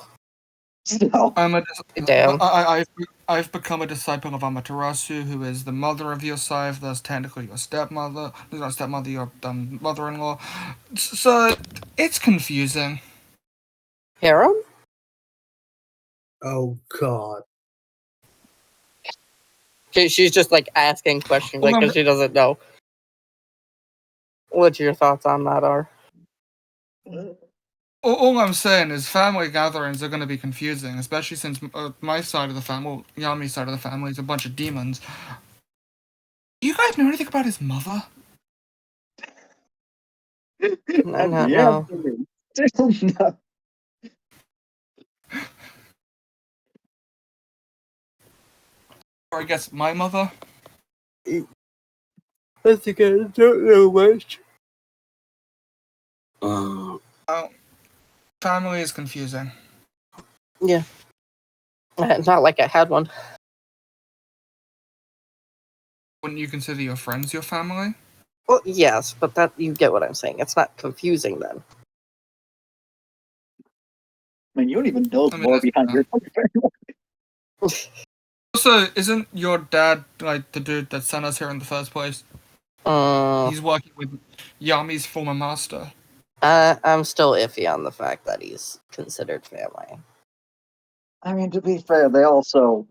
So, damn. I've become a disciple of Amaterasu, who is the mother of your scythe, thus technically your stepmother. Not stepmother, your mother-in-law. So it's confusing. Harem? Oh God. She's just like asking questions, like because she doesn't know. What your thoughts on that are? All I'm saying is family gatherings are going to be confusing, especially since my side of the family, Yami's side of the family, is a bunch of demons. You guys know anything about his mother? No. No. Or I guess my mother? I think I don't know much. Family is confusing. Yeah. Not like I had one. Wouldn't you consider your friends your family? Well, yes, but that you get what I'm saying. It's not confusing then. I mean, you don't even know more behind your family. Also, isn't your dad like the dude that sent us here in the first place? He's working with Yami's former master. I'm still iffy on the fact that he's considered family. I mean, to be fair, they also,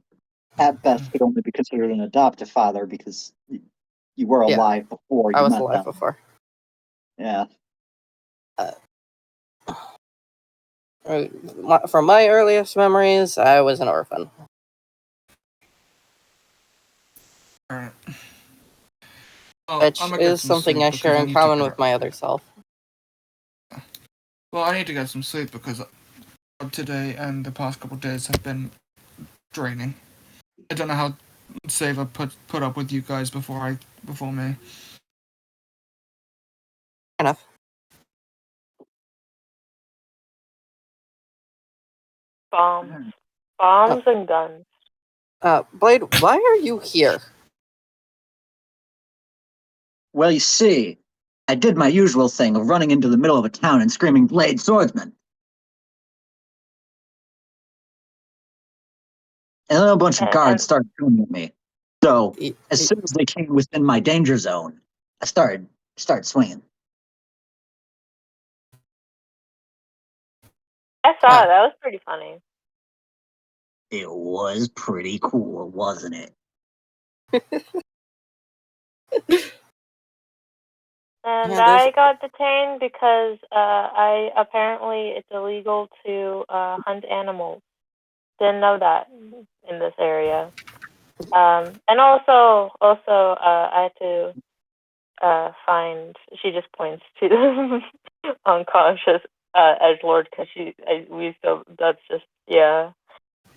at best, could only be considered an adoptive father because you were alive before you I was met alive them. before. Yeah. From my earliest memories, I was an orphan. Alright. which I'm gonna get is some something sleep I because share in need to common get with my other self. Well, I need to get some sleep because today and the past couple of days have been draining. I don't know how Sava put up with you guys before me. Fair enough. Bombs and guns. Blade, why are you here? Well, you see, I did my usual thing of running into the middle of a town and screaming, "Blade swordsman!" And then a bunch of guards started shooting at me. So, as soon as they came within my danger zone, I started swinging. I saw it. That was pretty funny. It was pretty cool, wasn't it? And Yeah, I got detained because apparently it's illegal to hunt animals. Didn't know that in this area. And also I had to find. She just points to the unconscious edgelord because that's just yeah.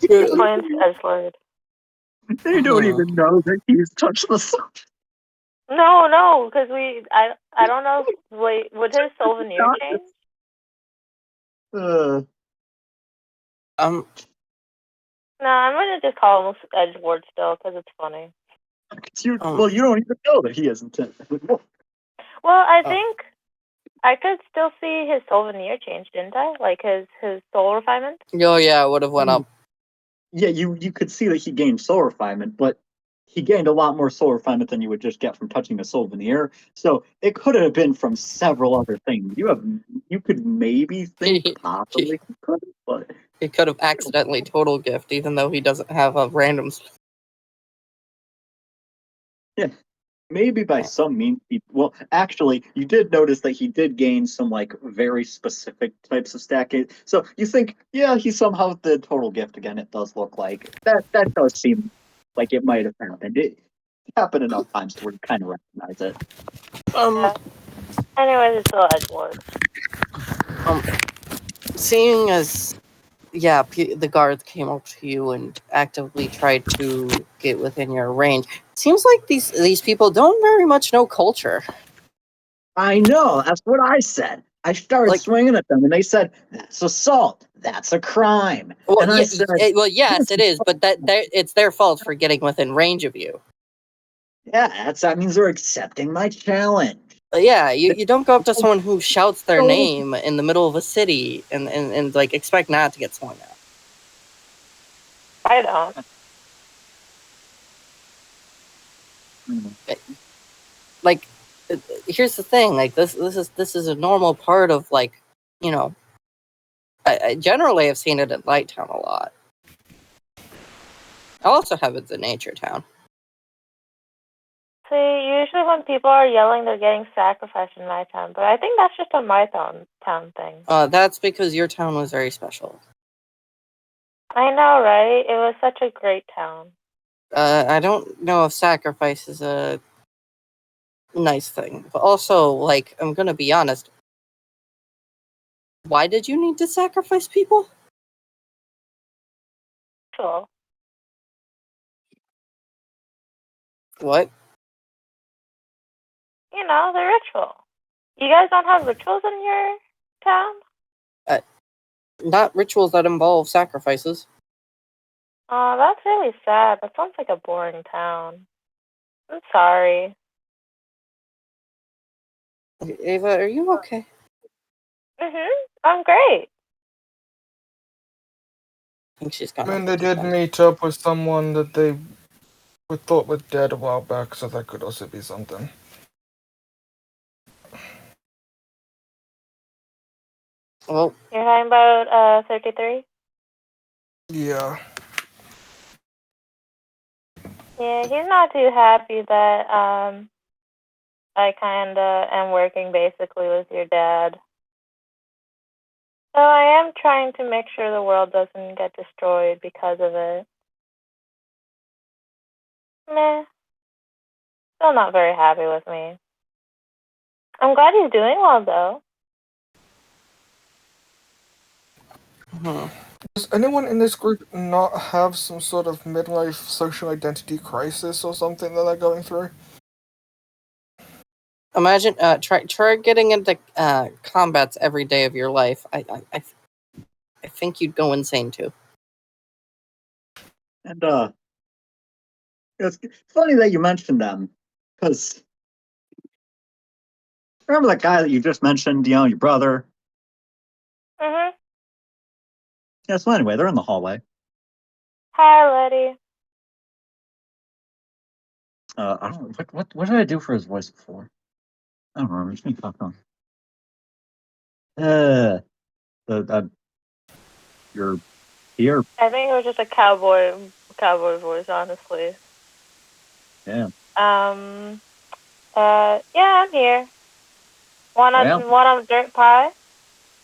She points edgelord. They don't even know that he's touched the sun. No, because I don't know. Wait, would his Soulvenir change? No, I'm gonna just call him Edgelord still because it's funny. Well, you don't even know that he isn't. Well, I think I could still see his Soulvenir change, didn't I? Like his soul refinement. Oh yeah, it would have went up. Yeah, you could see that he gained soul refinement, but he gained a lot more soul refinement than you would just get from touching a Soulvenir. So it could have been from several other things. You could maybe think possibly he could, but he could have accidentally total gift, even though he doesn't have a random. Yeah, maybe by some means. Well, actually, you did notice that he did gain some like very specific types of stack. So you think, yeah, he somehow did total gift again. It does look like that. That does seem like it might have happened. It happened enough times to where you kind of recognize it. Anyways, it's still Edgelord. Seeing as the guards came up to you and actively tried to get within your range. Seems like these people don't very much know culture. I know. That's what I said. I started swinging at them, and they said, "That's assault. That's a crime." Well, and I said, yes, it is, but it's their fault for getting within range of you. "Yeah, that means they're accepting my challenge." Yeah, you don't go up to someone who shouts their name in the middle of a city and like expect not to get swung at. I don't. Like, here's the thing. Like this is a normal part of like, you know. I generally have seen it at Light Town a lot. I also have it in Nature Town. See, usually when people are yelling, they're getting sacrificed in my town, but I think that's just a my town thing. That's because your town was very special. I know, right? It was such a great town. I don't know if sacrifice is a nice thing, but also, like, I'm gonna be honest. Why did you need to sacrifice people? Cool. What? You know, the ritual. You guys don't have rituals in your town? Not rituals that involve sacrifices. Oh, that's really sad. That sounds like a boring town. I'm sorry. Ava, are you okay? I'm great. I think she's gone. I mean, they did meet up with someone that they thought was dead a while back, so that could also be something. Well, you're talking about 33? Yeah. Yeah, he's not too happy that I kinda am working basically with your dad. So I am trying to make sure the world doesn't get destroyed because of it. Meh. still not very happy with me. I'm glad he's doing well, though. Does anyone in this group not have some sort of midlife social identity crisis or something that they're going through? Imagine, try getting into combats every day of your life. I think you'd go insane too. And it's funny that you mentioned them, because remember that guy that you just mentioned, your brother? Mhm. Yeah, so anyway, they're in the hallway. Hi, Letty. I don't what did I do for his voice before? I don't remember. Just me fuck on. You're here. I think it was just a cowboy voice, honestly. Yeah. Yeah, I'm here. Want a dirt pie?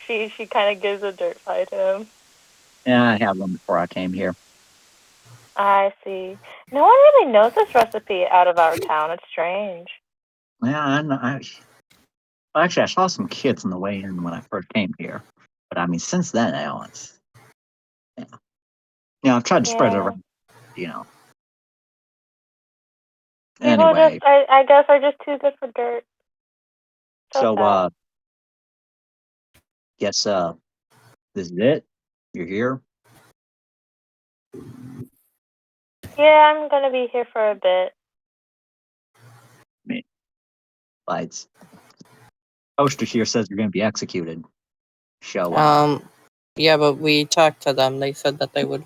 She kind of gives a dirt pie to him. Yeah, I had one before I came here. I see. No one really knows this recipe out of our town. It's strange. Yeah, actually, I saw some kids on the way in when I first came here, but I mean, since then, it's I've tried to spread it around. People Anyway, just, I guess, are just too good for dirt. So sad. guess this is it. You're here. Yeah, I'm gonna be here for a bit. Lights. Poster here says you're going to be executed. Show Yeah, but we talked to them. They said that they would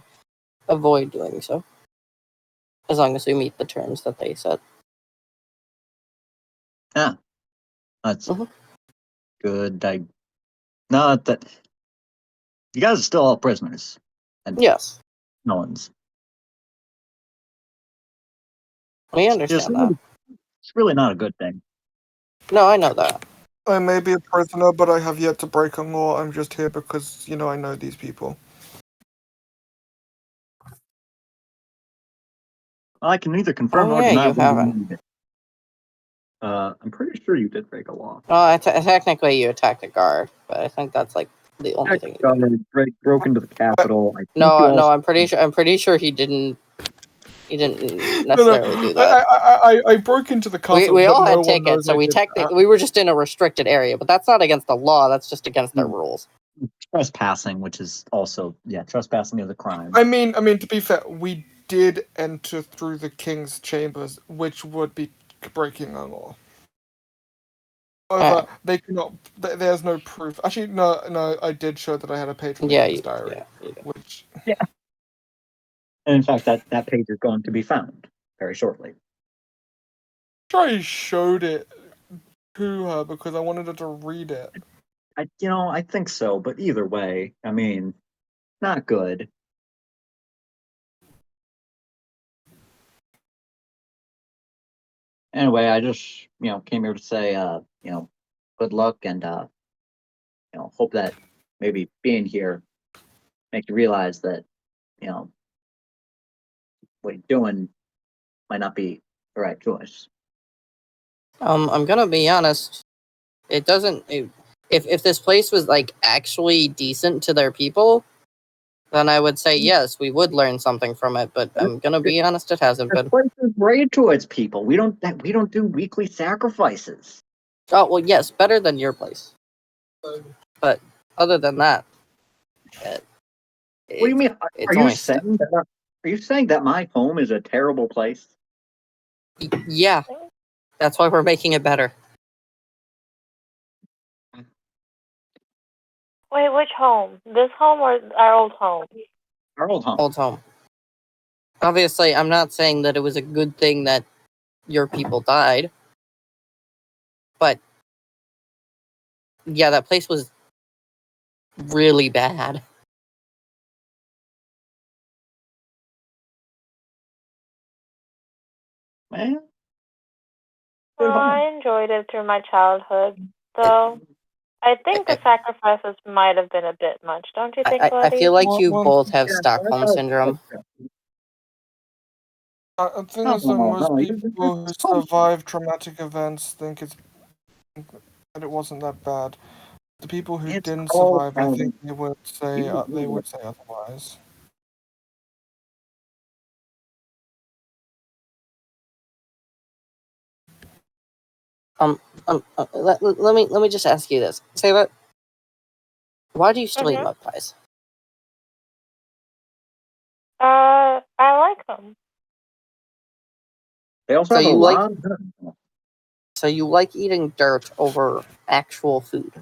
avoid doing so, as long as we meet the terms that they set. Yeah, that's Mhm. good. No, that you guys are still all prisoners, and Yes, no one's. we understand that. It's really not a good thing. No, I know that. I may be a prisoner, but I have yet to break a law. I'm just here because, I know these people. I can neither confirm nor yeah, deny. you haven't. I'm pretty sure you did break a law. Well, technically you attacked a guard, but I think that's like the only thing you did. Broke into the Capitol. No, I'm pretty sure he didn't. He didn't necessarily do that. I broke into the castle. We all but had no one knows tickets, so I we did that. we were just in a restricted area, but that's not against the law. That's just against their rules. Trespassing, which is also trespassing is a crime. I mean, to be fair, we did enter through the king's chambers, which would be breaking a law. However, they cannot. There's no proof. Actually, no. I did show that I had a page from the king's diary, which. Yeah. And in fact, that page is going to be found very shortly. I showed it to her because I wanted her to read it. I think so, but either way, I mean, not good. Anyway, I just came here to say good luck and hope that maybe being here make you realize that what you're doing might not be the right choice. I'm gonna be honest. It doesn't. If this place was like actually decent to their people, then I would say yes, we would learn something from it. But I'm gonna be honest, it hasn't been. This place is great to its people. We don't do weekly sacrifices. Oh well, yes, better than your place. But other than that, what do you mean? Are you saying that my home is a terrible place? Yeah, that's why we're making it better. Wait, which home? This home or our old home? Our old home. Old home. Obviously, I'm not saying that it was a good thing that your people died, but yeah, that place was really bad. Man. I enjoyed it through my childhood, though. I think the sacrifices might have been a bit much, don't you think, I Letty? feel like you both have Stockholm syndrome. The thing No, is that most no, people who survive traumatic events think that it wasn't that bad. The people who it's didn't called survive, I think they would say otherwise. Let me just ask you this. Say that. Why do you still eat Mhm. mud pies? I like them. They also So have a you like lot. so you like eating dirt over actual food?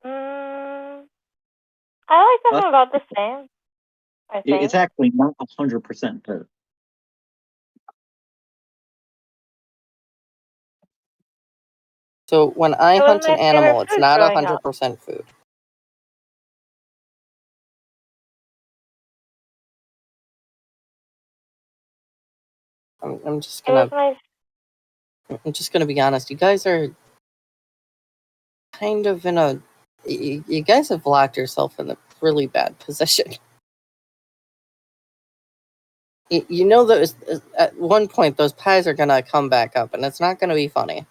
Mm, I like them about the same. I think. It's actually not 100% dirt. So when I It was hunt an my favorite animal, it's food not growing up. 100% food. I'm just It was gonna my. I'm just gonna be honest. You guys are kind of in a you guys have locked yourself in a really bad position. You know those at one point those pies are gonna come back up, and it's not gonna be funny.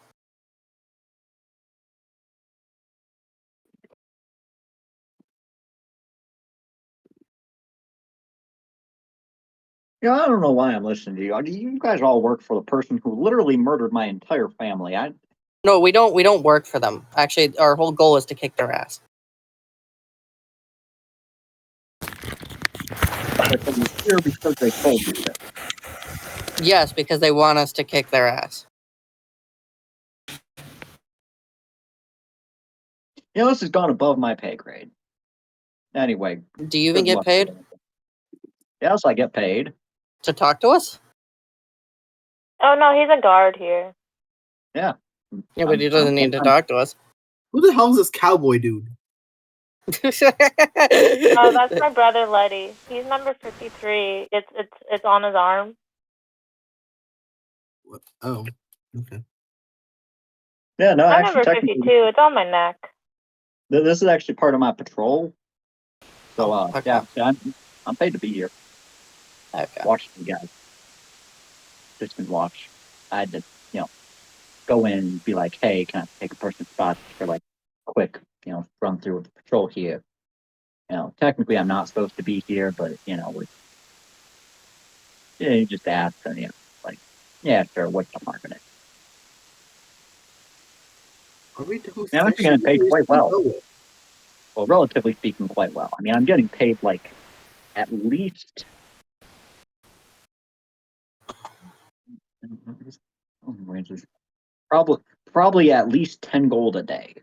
I don't know why I'm listening to you. You guys all work for the person who literally murdered my entire family. No, we don't. We don't work for them. Actually, our whole goal is to kick their ass. But you're here because they told you to. Yes, because they want us to kick their ass. This has gone above my pay grade. Anyway, Do you even good get luck. paid Yes, I get paid. to talk to us? Oh no, he's a guard here. Yeah. Yeah, but he doesn't need to talk to us. Who the hell is this cowboy dude? Oh, that's my brother Letty. He's number 53. It's on his arm. What? Oh, okay. Yeah, no, I'm actually, number technically, 52. It's on my neck. this is actually part of my patrol. So, okay. I'm paid to be here. Okay. Watch you guys. Just can watch. I had to, go in and be like, hey, can I take a person's spot for like a quick, run through of the patrol here. Technically I'm not supposed to be here, but you just ask and like, yeah, sure, what's the harm in it? Are we who's I'm actually getting paid quite well. Well, relatively speaking, quite well. I mean, I'm getting paid like at least probably at least 10 gold a day.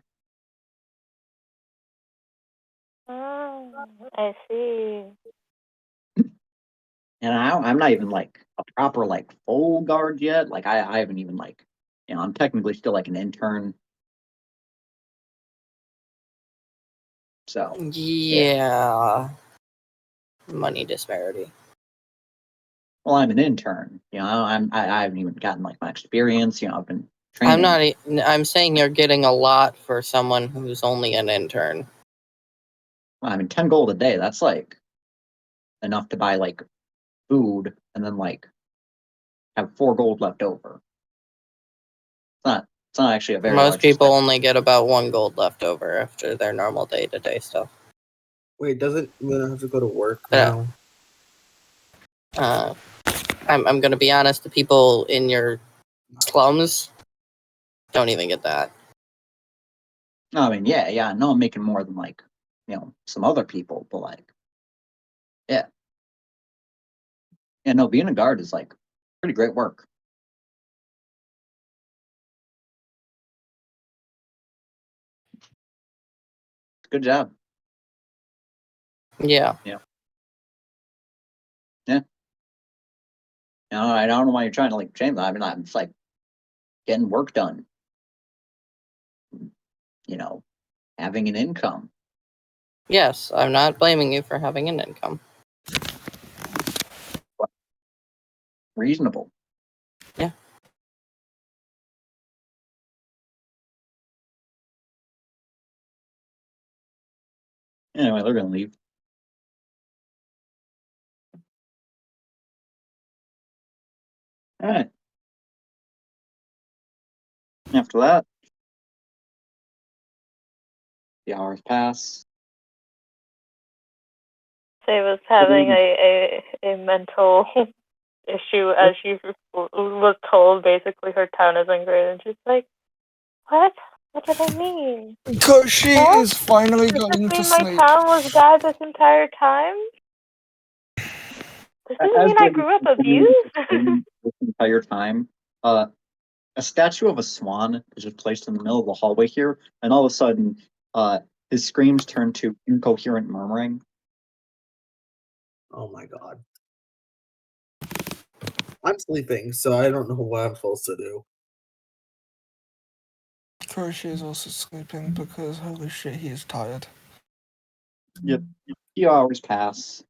I see. And I'm not even like a proper like full guard yet. Like I haven't even like, I'm technically still like an intern. So Yeah. Money disparity. well, I'm an intern. I haven't even gotten like my experience. I've been I'm training. not. I'm saying you're getting a lot for someone who's only an intern. Well, I mean, 10 gold a day. That's like enough to buy like food and then like have 4 gold left over. It's not actually a very Most large people expense. only get about 1 gold left over after their normal day-to-day stuff. Wait, doesn't Luna have to go to work Yeah. now? I'm gonna be honest. The people in your slums don't even get that. I mean, yeah. I know I'm making more than like, some other people, but like, yeah. Yeah, no, being a guard is like pretty great work. Good job. Yeah. Yeah. I don't know why you're trying to like change that. I mean, I'm just like getting work done. Having an income. Yes, I'm not blaming you for having an income. Reasonable. Yeah. Anyway, they're gonna leave. All right. After that, the hours pass. Say was having a mental issue as she was told basically her town isn't great, and she's like, "What? What did I mean? Koshi What? is finally Does going this to mean my sleep. town was bad this entire time? Does this mean I grew up abused?" This entire time, a statue of a swan is just placed in the middle of the hallway here, and all of a sudden, his screams turn to incoherent murmuring. Oh my god. I'm sleeping, so I don't know what I'm supposed to do. Koshi is also sleeping because holy shit, he is tired. Yep. A few hours pass,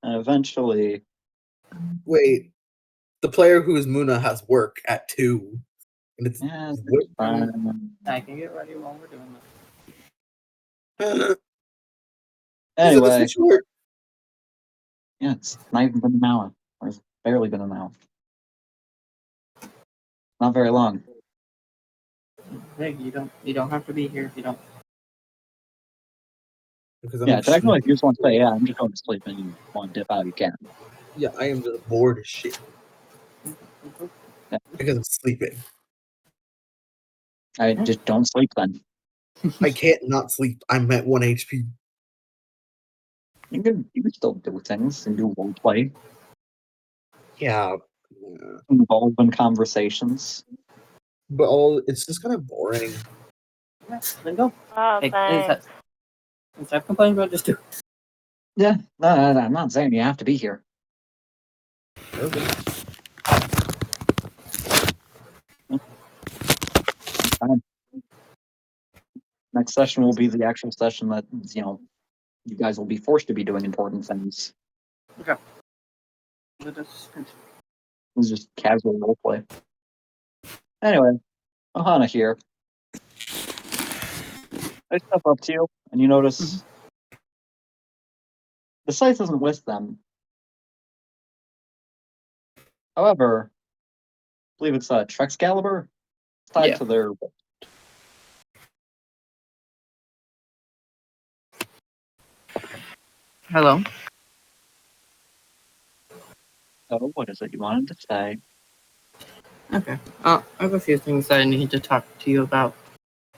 and eventually, Wait, the player who is Muna has work at 2. And it's yeah, I can get ready while we're doing Is it anyway, this short? yeah, it's not even been an hour. Or it's barely been an hour. Not very long. this. Hey, you don't have to be here if you don't. Because I'm Yeah, technically, if sleeping. you just want to say, yeah, I'm just going to sleep and you want to dip out, you can. Yeah, I am just bored as shit. Yeah. Because I'm sleeping. I just don't sleep then. I can't not sleep. I'm at 1 HP. You can still do things and do roleplay, Yeah. involve in conversations. But it's just kind of boring. Yeah, then go. Oh, Hey, thanks. instead of complaining about just do. Yeah, no, I'm not saying you have to be here. Okay. Next session will be the actual session that, you guys will be forced to be doing important things. Let us continue. It's just casual roleplay. Anyway, Ohana here. I step up to you, and you notice the scythe isn't with them. However, I believe it's a Trexcalibur tied Yeah. to their. Hello. Oh, what is it you wanted to say? Okay. I have a few things that I need to talk to you about.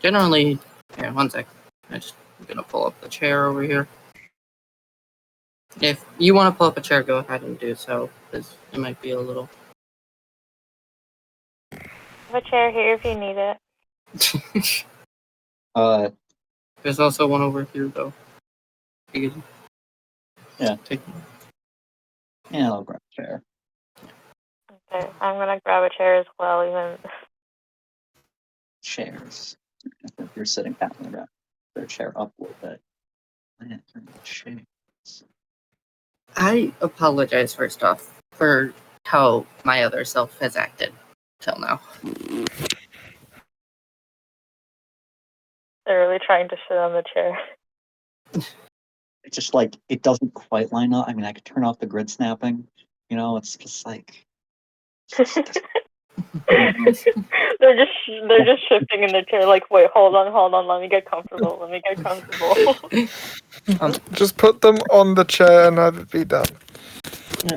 Generally, here, one sec. I'm gonna pull up the chair over here. If you want to pull up a chair, go ahead and do so, because it might be a little. I have a chair here if you need it. There's also one over here, though. You can Yeah. take. Yeah, I'll grab a chair. Okay, I'm gonna grab a chair as well, even. Chairs. If you're sitting down, I'm gonna their chair up a little bit. Chairs. I apologize first off for how my other self has acted till now. They're really trying to sit on the chair. It's just like it doesn't quite line up. I mean, I could turn off the grid snapping. It's just like they're just shifting in the chair. Like, wait, hold on. Let me get comfortable. Just put them on the chair and have it be done.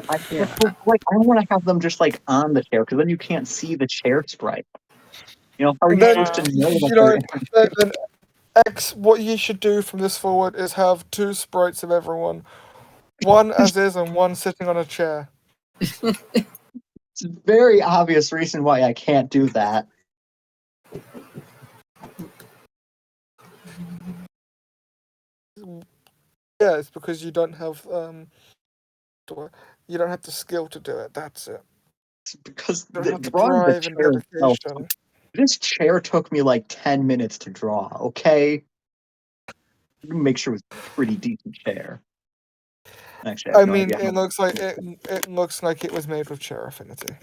I don't want to have them just like on the chair because then you can't see the chair sprite. How are you Then, supposed to know that they're then X, what you should do from this forward is have 2 sprites of everyone. One as is and one sitting on a chair. It's a very obvious reason why I can't do that. Yeah, it's because you don't have you don't have the skill to do it. That's it. It's because You don't have the drawing the drive and chair itself, dedication. this chair took me like 10 minutes to draw. Okay, make sure it was a pretty decent chair. Actually, I have I no mean, idea. it looks like it was made with chair affinity.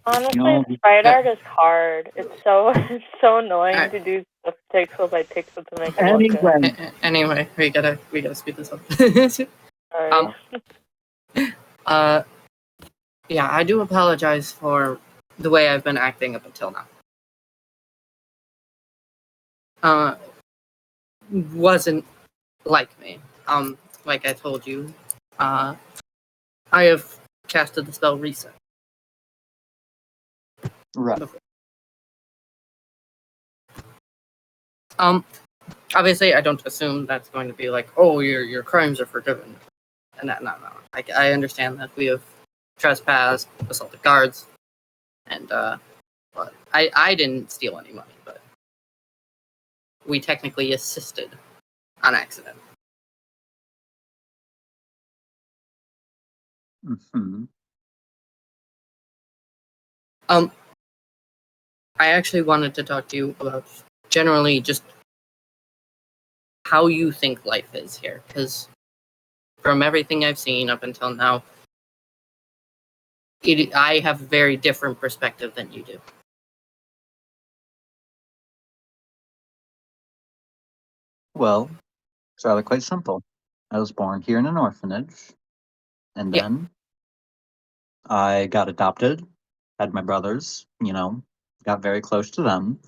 Honestly, sprite art is hard. It's so annoying to do stuff pixel by pixel to make it look good. Anyway, we gotta speed this up. Sorry. Yeah, I do apologize for the way I've been acting up until now. Wasn't like me. Like I told you, I have casted the spell Reset. Right. Obviously, I don't assume that's going to be like, oh, your crimes are forgiven. And that, no. I understand that we have trespassed, assaulted guards, and but I didn't steal any money, but we technically assisted on accident. Mm-hmm. I actually wanted to talk to you about generally just how you think life is here, because from everything I've seen up until now, I have a very different perspective than you do. Well, it's rather quite simple. I was born here in an orphanage, and Yeah. then I got adopted, had my brothers, got very close to them,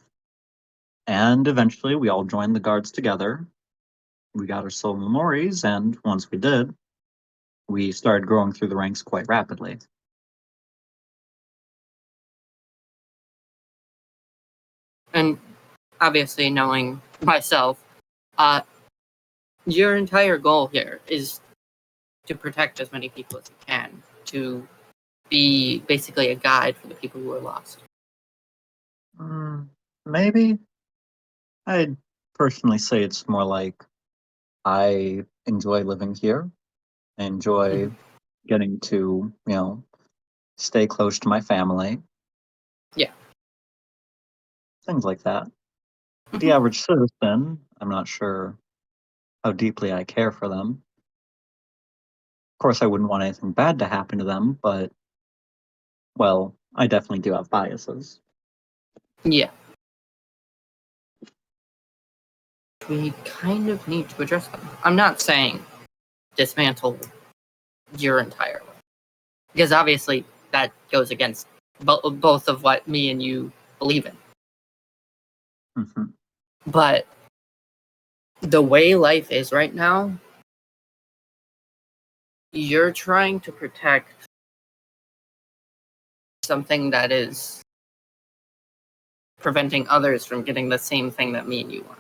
and eventually we all joined the guards together. We got our soul memories, and once we did, we started growing through the ranks quite rapidly. And obviously, knowing myself, your entire goal here is to protect as many people as you can, to be basically a guide for the people who are lost. Maybe. I'd personally say it's more like I enjoy living here. I enjoy getting to, stay close to my family. Yeah. Things like that. The average citizen, I'm not sure how deeply I care for them. Of course, I wouldn't want anything bad to happen to them, but, well, I definitely do have biases. Yeah. We kind of need to address them. I'm not saying dismantle your entire life, because obviously that goes against both of what me and you believe in. Mm-hmm. But the way life is right now, you're trying to protect something that is preventing others from getting the same thing that me and you want.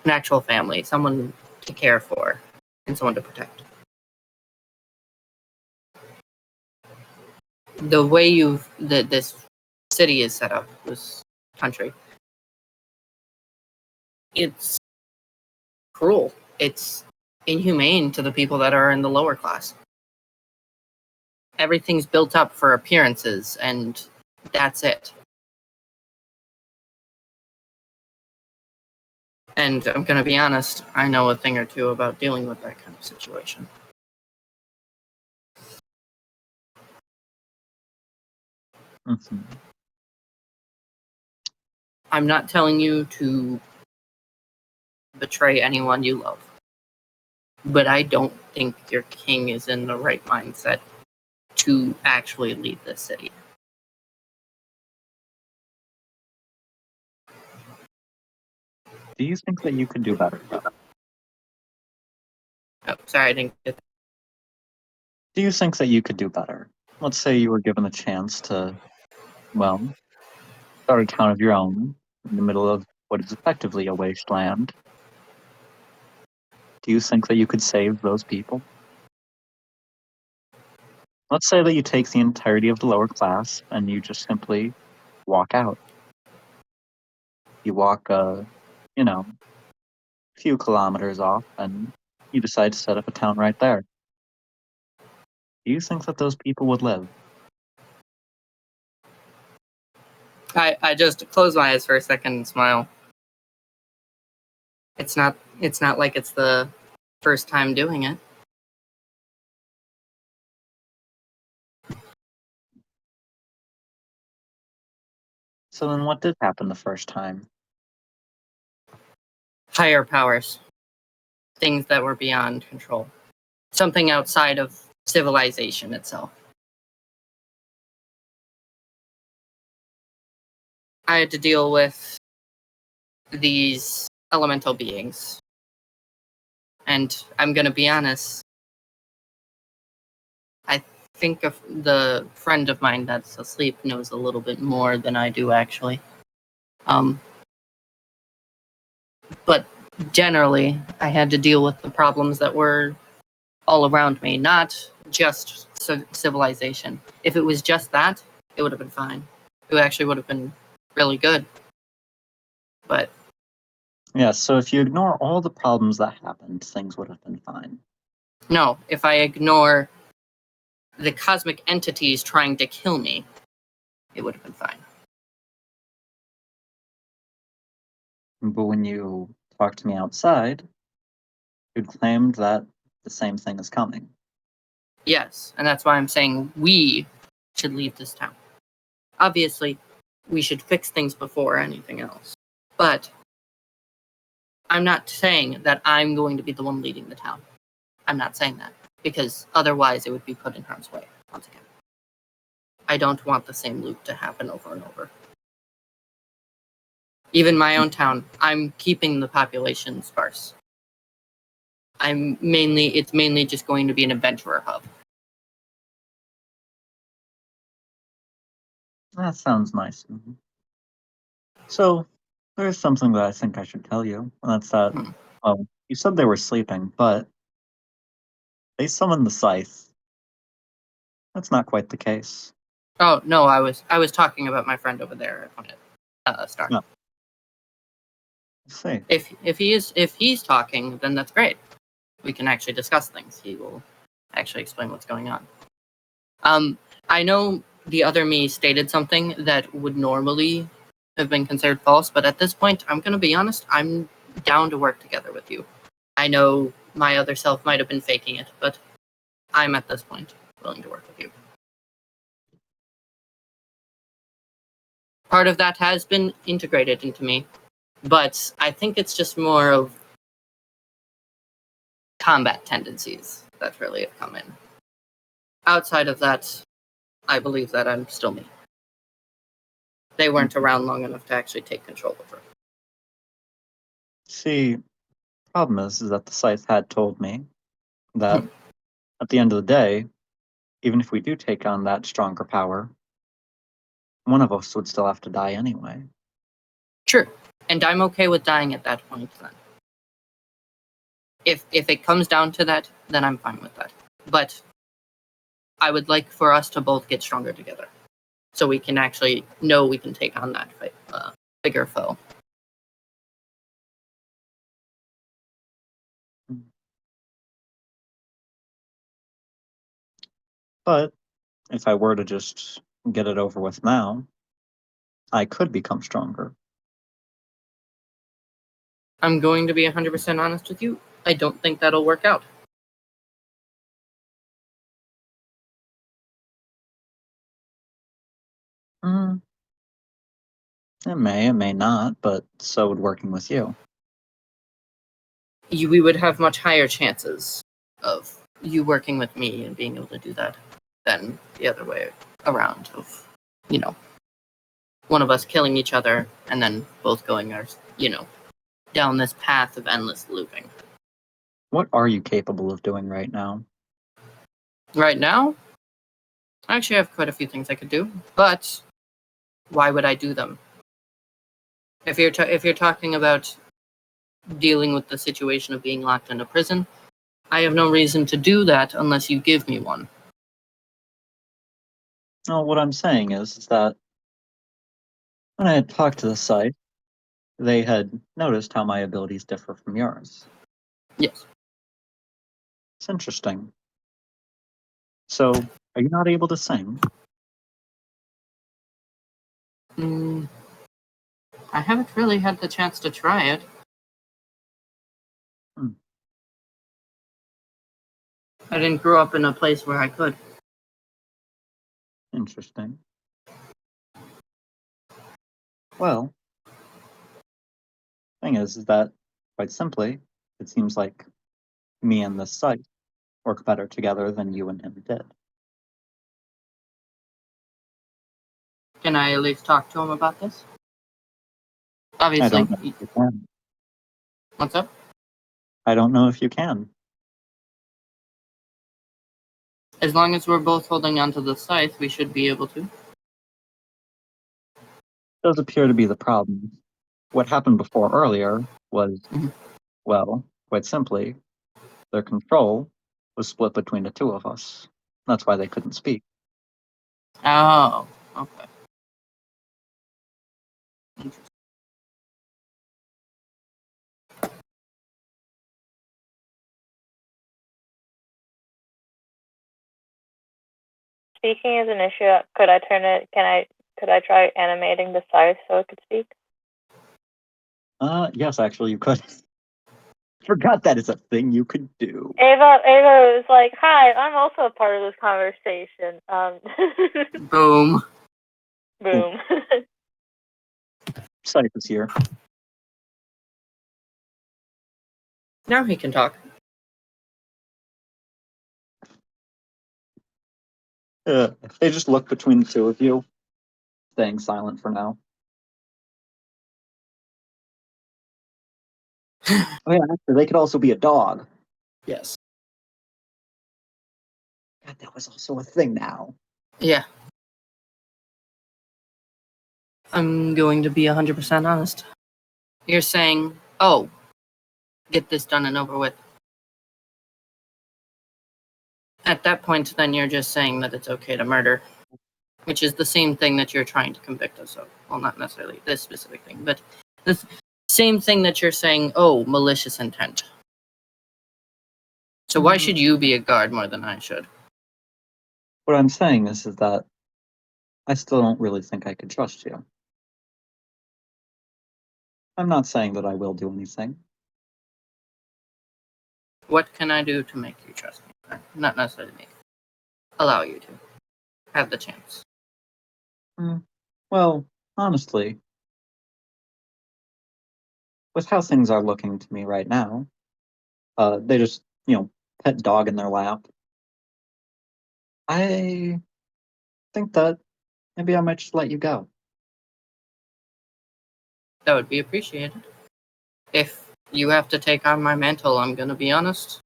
An actual family, someone to care for, and someone to protect. The way this city is set up, this country, it's cruel. It's inhumane to the people that are in the lower class. Everything's built up for appearances, and that's it. And I'm gonna be honest, I know a thing or two about dealing with that kind of situation. Mm-hmm. I'm not telling you to betray anyone you love, but I don't think your king is in the right mindset to actually lead this city. Do you think that you could do better? Oh, sorry, I didn't get that. Do you think that you could do better? Let's say you were given a chance to, well, start a town of your own in the middle of what is effectively a wasteland. Do you think that you could save those people? Let's say that you take the entirety of the lower class and you just simply walk out. You walk, few kilometers off and you decide to set up a town right there. Do you think that those people would live? I just close my eyes for a second and smile. It's not like it's the first time doing it. So then what did happen the first time? Higher powers. Things that were beyond control. Something outside of civilization itself. I had to deal with these elemental beings. And I'm gonna be honest, I think of the friend of mine that's asleep knows a little bit more than I do, actually. But generally, I had to deal with the problems that were all around me, not just civilization. If it was just that, it would have been fine. It actually would have been really good. But Yeah, so if you ignore all the problems that happened, things would have been fine. no, if I ignore the cosmic entities trying to kill me, it would have been fine. But when you talked to me outside, you claimed that the same thing is coming. Yes, and that's why I'm saying we should leave this town. Obviously, we should fix things before anything else. But I'm not saying that I'm going to be the one leading the town. I'm not saying that, because otherwise it would be put in harm's way once again. I don't want the same loop to happen over and over. Even my own town, I'm keeping the population sparse. It's mainly just going to be an adventurer hub. That sounds nice. So, there's something that I think I should tell you, and that's that, you said they were sleeping, but they summoned the scythe. That's not quite the case. Oh no, I was talking about my friend over there at Star. No. See. If he's talking, then that's great. We can actually discuss things. He will actually explain what's going on. I know the other me stated something that would normally have been considered false, but at this point, I'm going to be honest, I'm down to work together with you. I know my other self might have been faking it, but I'm at this point willing to work with you. Part of that has been integrated into me, but I think it's just more of combat tendencies that really have come in. Outside of that, I believe that I'm still me. They weren't around long enough to actually take control over it. See, problem is that the scythe had told me that at the end of the day, even if we do take on that stronger power, one of us would still have to die anyway. Sure, and I'm okay with dying at that point then. If it comes down to that, then I'm fine with that. But I would like for us to both get stronger together, so we can actually know we can take on that bigger foe. But if I were to just get it over with now, I could become stronger. I'm going to be 100% honest with you. I don't think that'll work out. It may not, but so would working with you. We would have much higher chances of you working with me and being able to do that than the other way around of, one of us killing each other and then both going down this path of endless looping. What are you capable of doing right now? Right now, I actually have quite a few things I could do, but why would I do them? If you're talking about dealing with the situation of being locked in a prison, I have no reason to do that unless you give me one. No, what I'm saying is that when I had talked to the site, they had noticed how my abilities differ from yours. Yes. It's interesting. So, are you not able to sing? I haven't really had the chance to try it. I didn't grow up in a place where I could. Interesting. Well, thing is that, quite simply, it seems like me and this site work better together than you and him did. Can I at least talk to him about this? Obviously. I don't know if you can. What's up? I don't know if you can. As long as we're both holding onto the scythe, we should be able to. Does appear to be the problem. What happened before earlier was, well, quite simply, their control was split between the two of us. That's why they couldn't speak. Oh, okay. Interesting. Speaking is an issue. Could I turn it? Could I try animating the scythe so it could speak? Yes, actually, you could. Forgot that is a thing you could do. Ava was like, "Hi, I'm also a part of this conversation." Boom. Boom. Scythe is here. Now he can talk. If they just look between the two of you, staying silent for now. Oh yeah, actually, they could also be a dog. Yes. God, that was also a thing now. Yeah. I'm going to be 100% honest. You're saying, oh, get this done and over with. At that point, then you're just saying that it's okay to murder, which is the same thing that you're trying to convict us of. Well, not necessarily this specific thing, but the same thing that you're saying, oh, malicious intent. So why should you be a guard more than I should? What I'm saying is that I still don't really think I could trust you. I'm not saying that I will do anything. What can I do to make you trust me? Not necessarily make. Allow you to. Have the chance. Well, honestly, with how things are looking to me right now, they just, pet dog in their lap. I think that maybe I might just let you go. That would be appreciated. If you have to take on my mantle, I'm gonna be honest.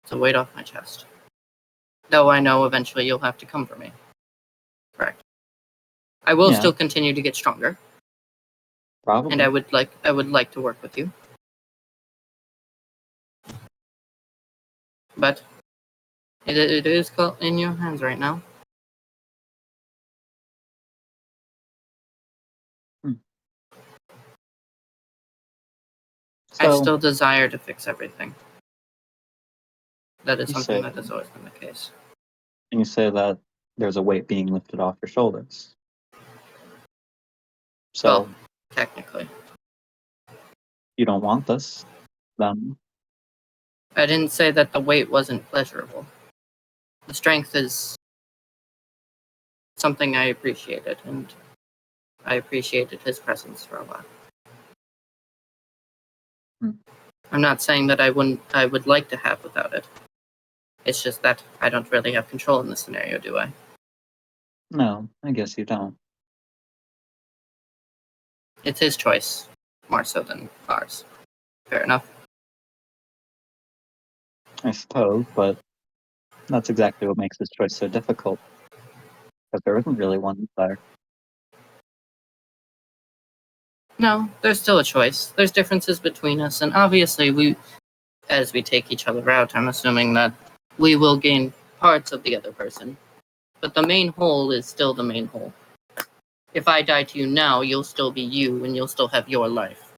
It's a weight off my chest. Though I know eventually you'll have to come for me. Correct. I will Yeah. still continue to get stronger, Probably. and I would like to work with you. But it is in your hands right now. I So, still desire to fix everything. That is You something say- that has always been the case. and you say that there's a weight being lifted off your shoulders. So, Well, technically. you don't want this, then I didn't say that the weight wasn't pleasurable. The strength is something I appreciated, and I appreciated his presence for a while. I'm not saying that I would like to have without it. It's just that I don't really have control in this scenario, do I? no, I guess you don't. It's his choice, more so than ours. Fair enough. I suppose, but that's exactly what makes this choice so difficult. Because there isn't really one there. No, there's still a choice. There's differences between us, and obviously as we take each other out, I'm assuming that we will gain parts of the other person. But the main whole is still the main whole. If I die to you now, you'll still be you, and you'll still have your life.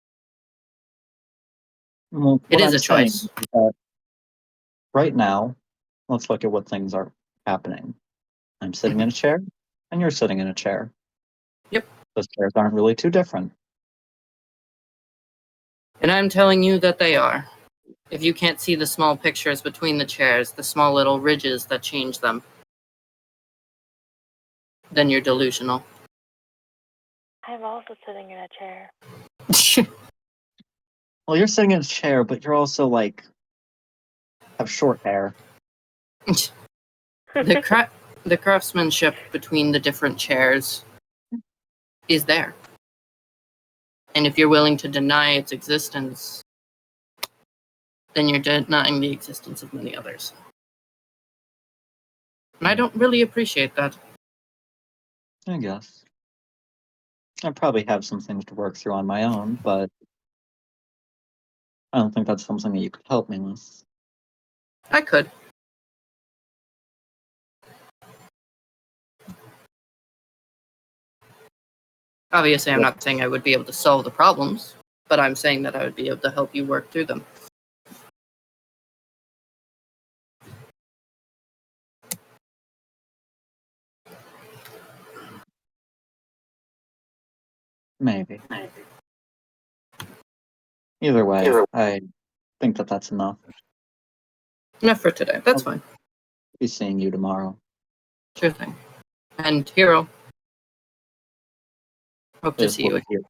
Well, It what is I'm a saying choice. is that right now, let's look at what things are happening. I'm sitting in a chair, and you're sitting in a chair. Yep. Those chairs aren't really too different. And I'm telling you that they are. If you can't see the small pictures between the chairs, the small little ridges that change them, then you're delusional. I'm also sitting in a chair. Well, you're sitting in a chair, but you're also like have short hair. The craftsmanship between the different chairs is there. And if you're willing to deny its existence, then you're denying the existence of many others. And I don't really appreciate that. I guess. I probably have some things to work through on my own, but I don't think that's something that you could help me with. I could. Obviously, I'm not saying I would be able to solve the problems, but I'm saying that I would be able to help you work through them. Maybe. Either way, I think that that's enough. Enough for today. That's fine. Be seeing you tomorrow. Sure thing. And Hero, hope to There's see you again. here.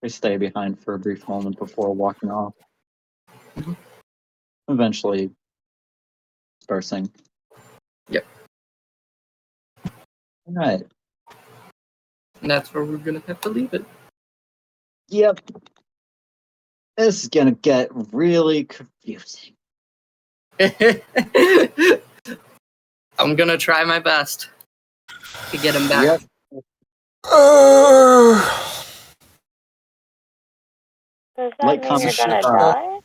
They stay behind for a brief moment before walking off. Mhm. Eventually dispersing. Yep. Alright. And that's where we're gonna have to leave it. Yep. This is gonna get really confusing. I'm gonna try my best to get him back. Yep. Does that Like, mean you're comment, gonna die?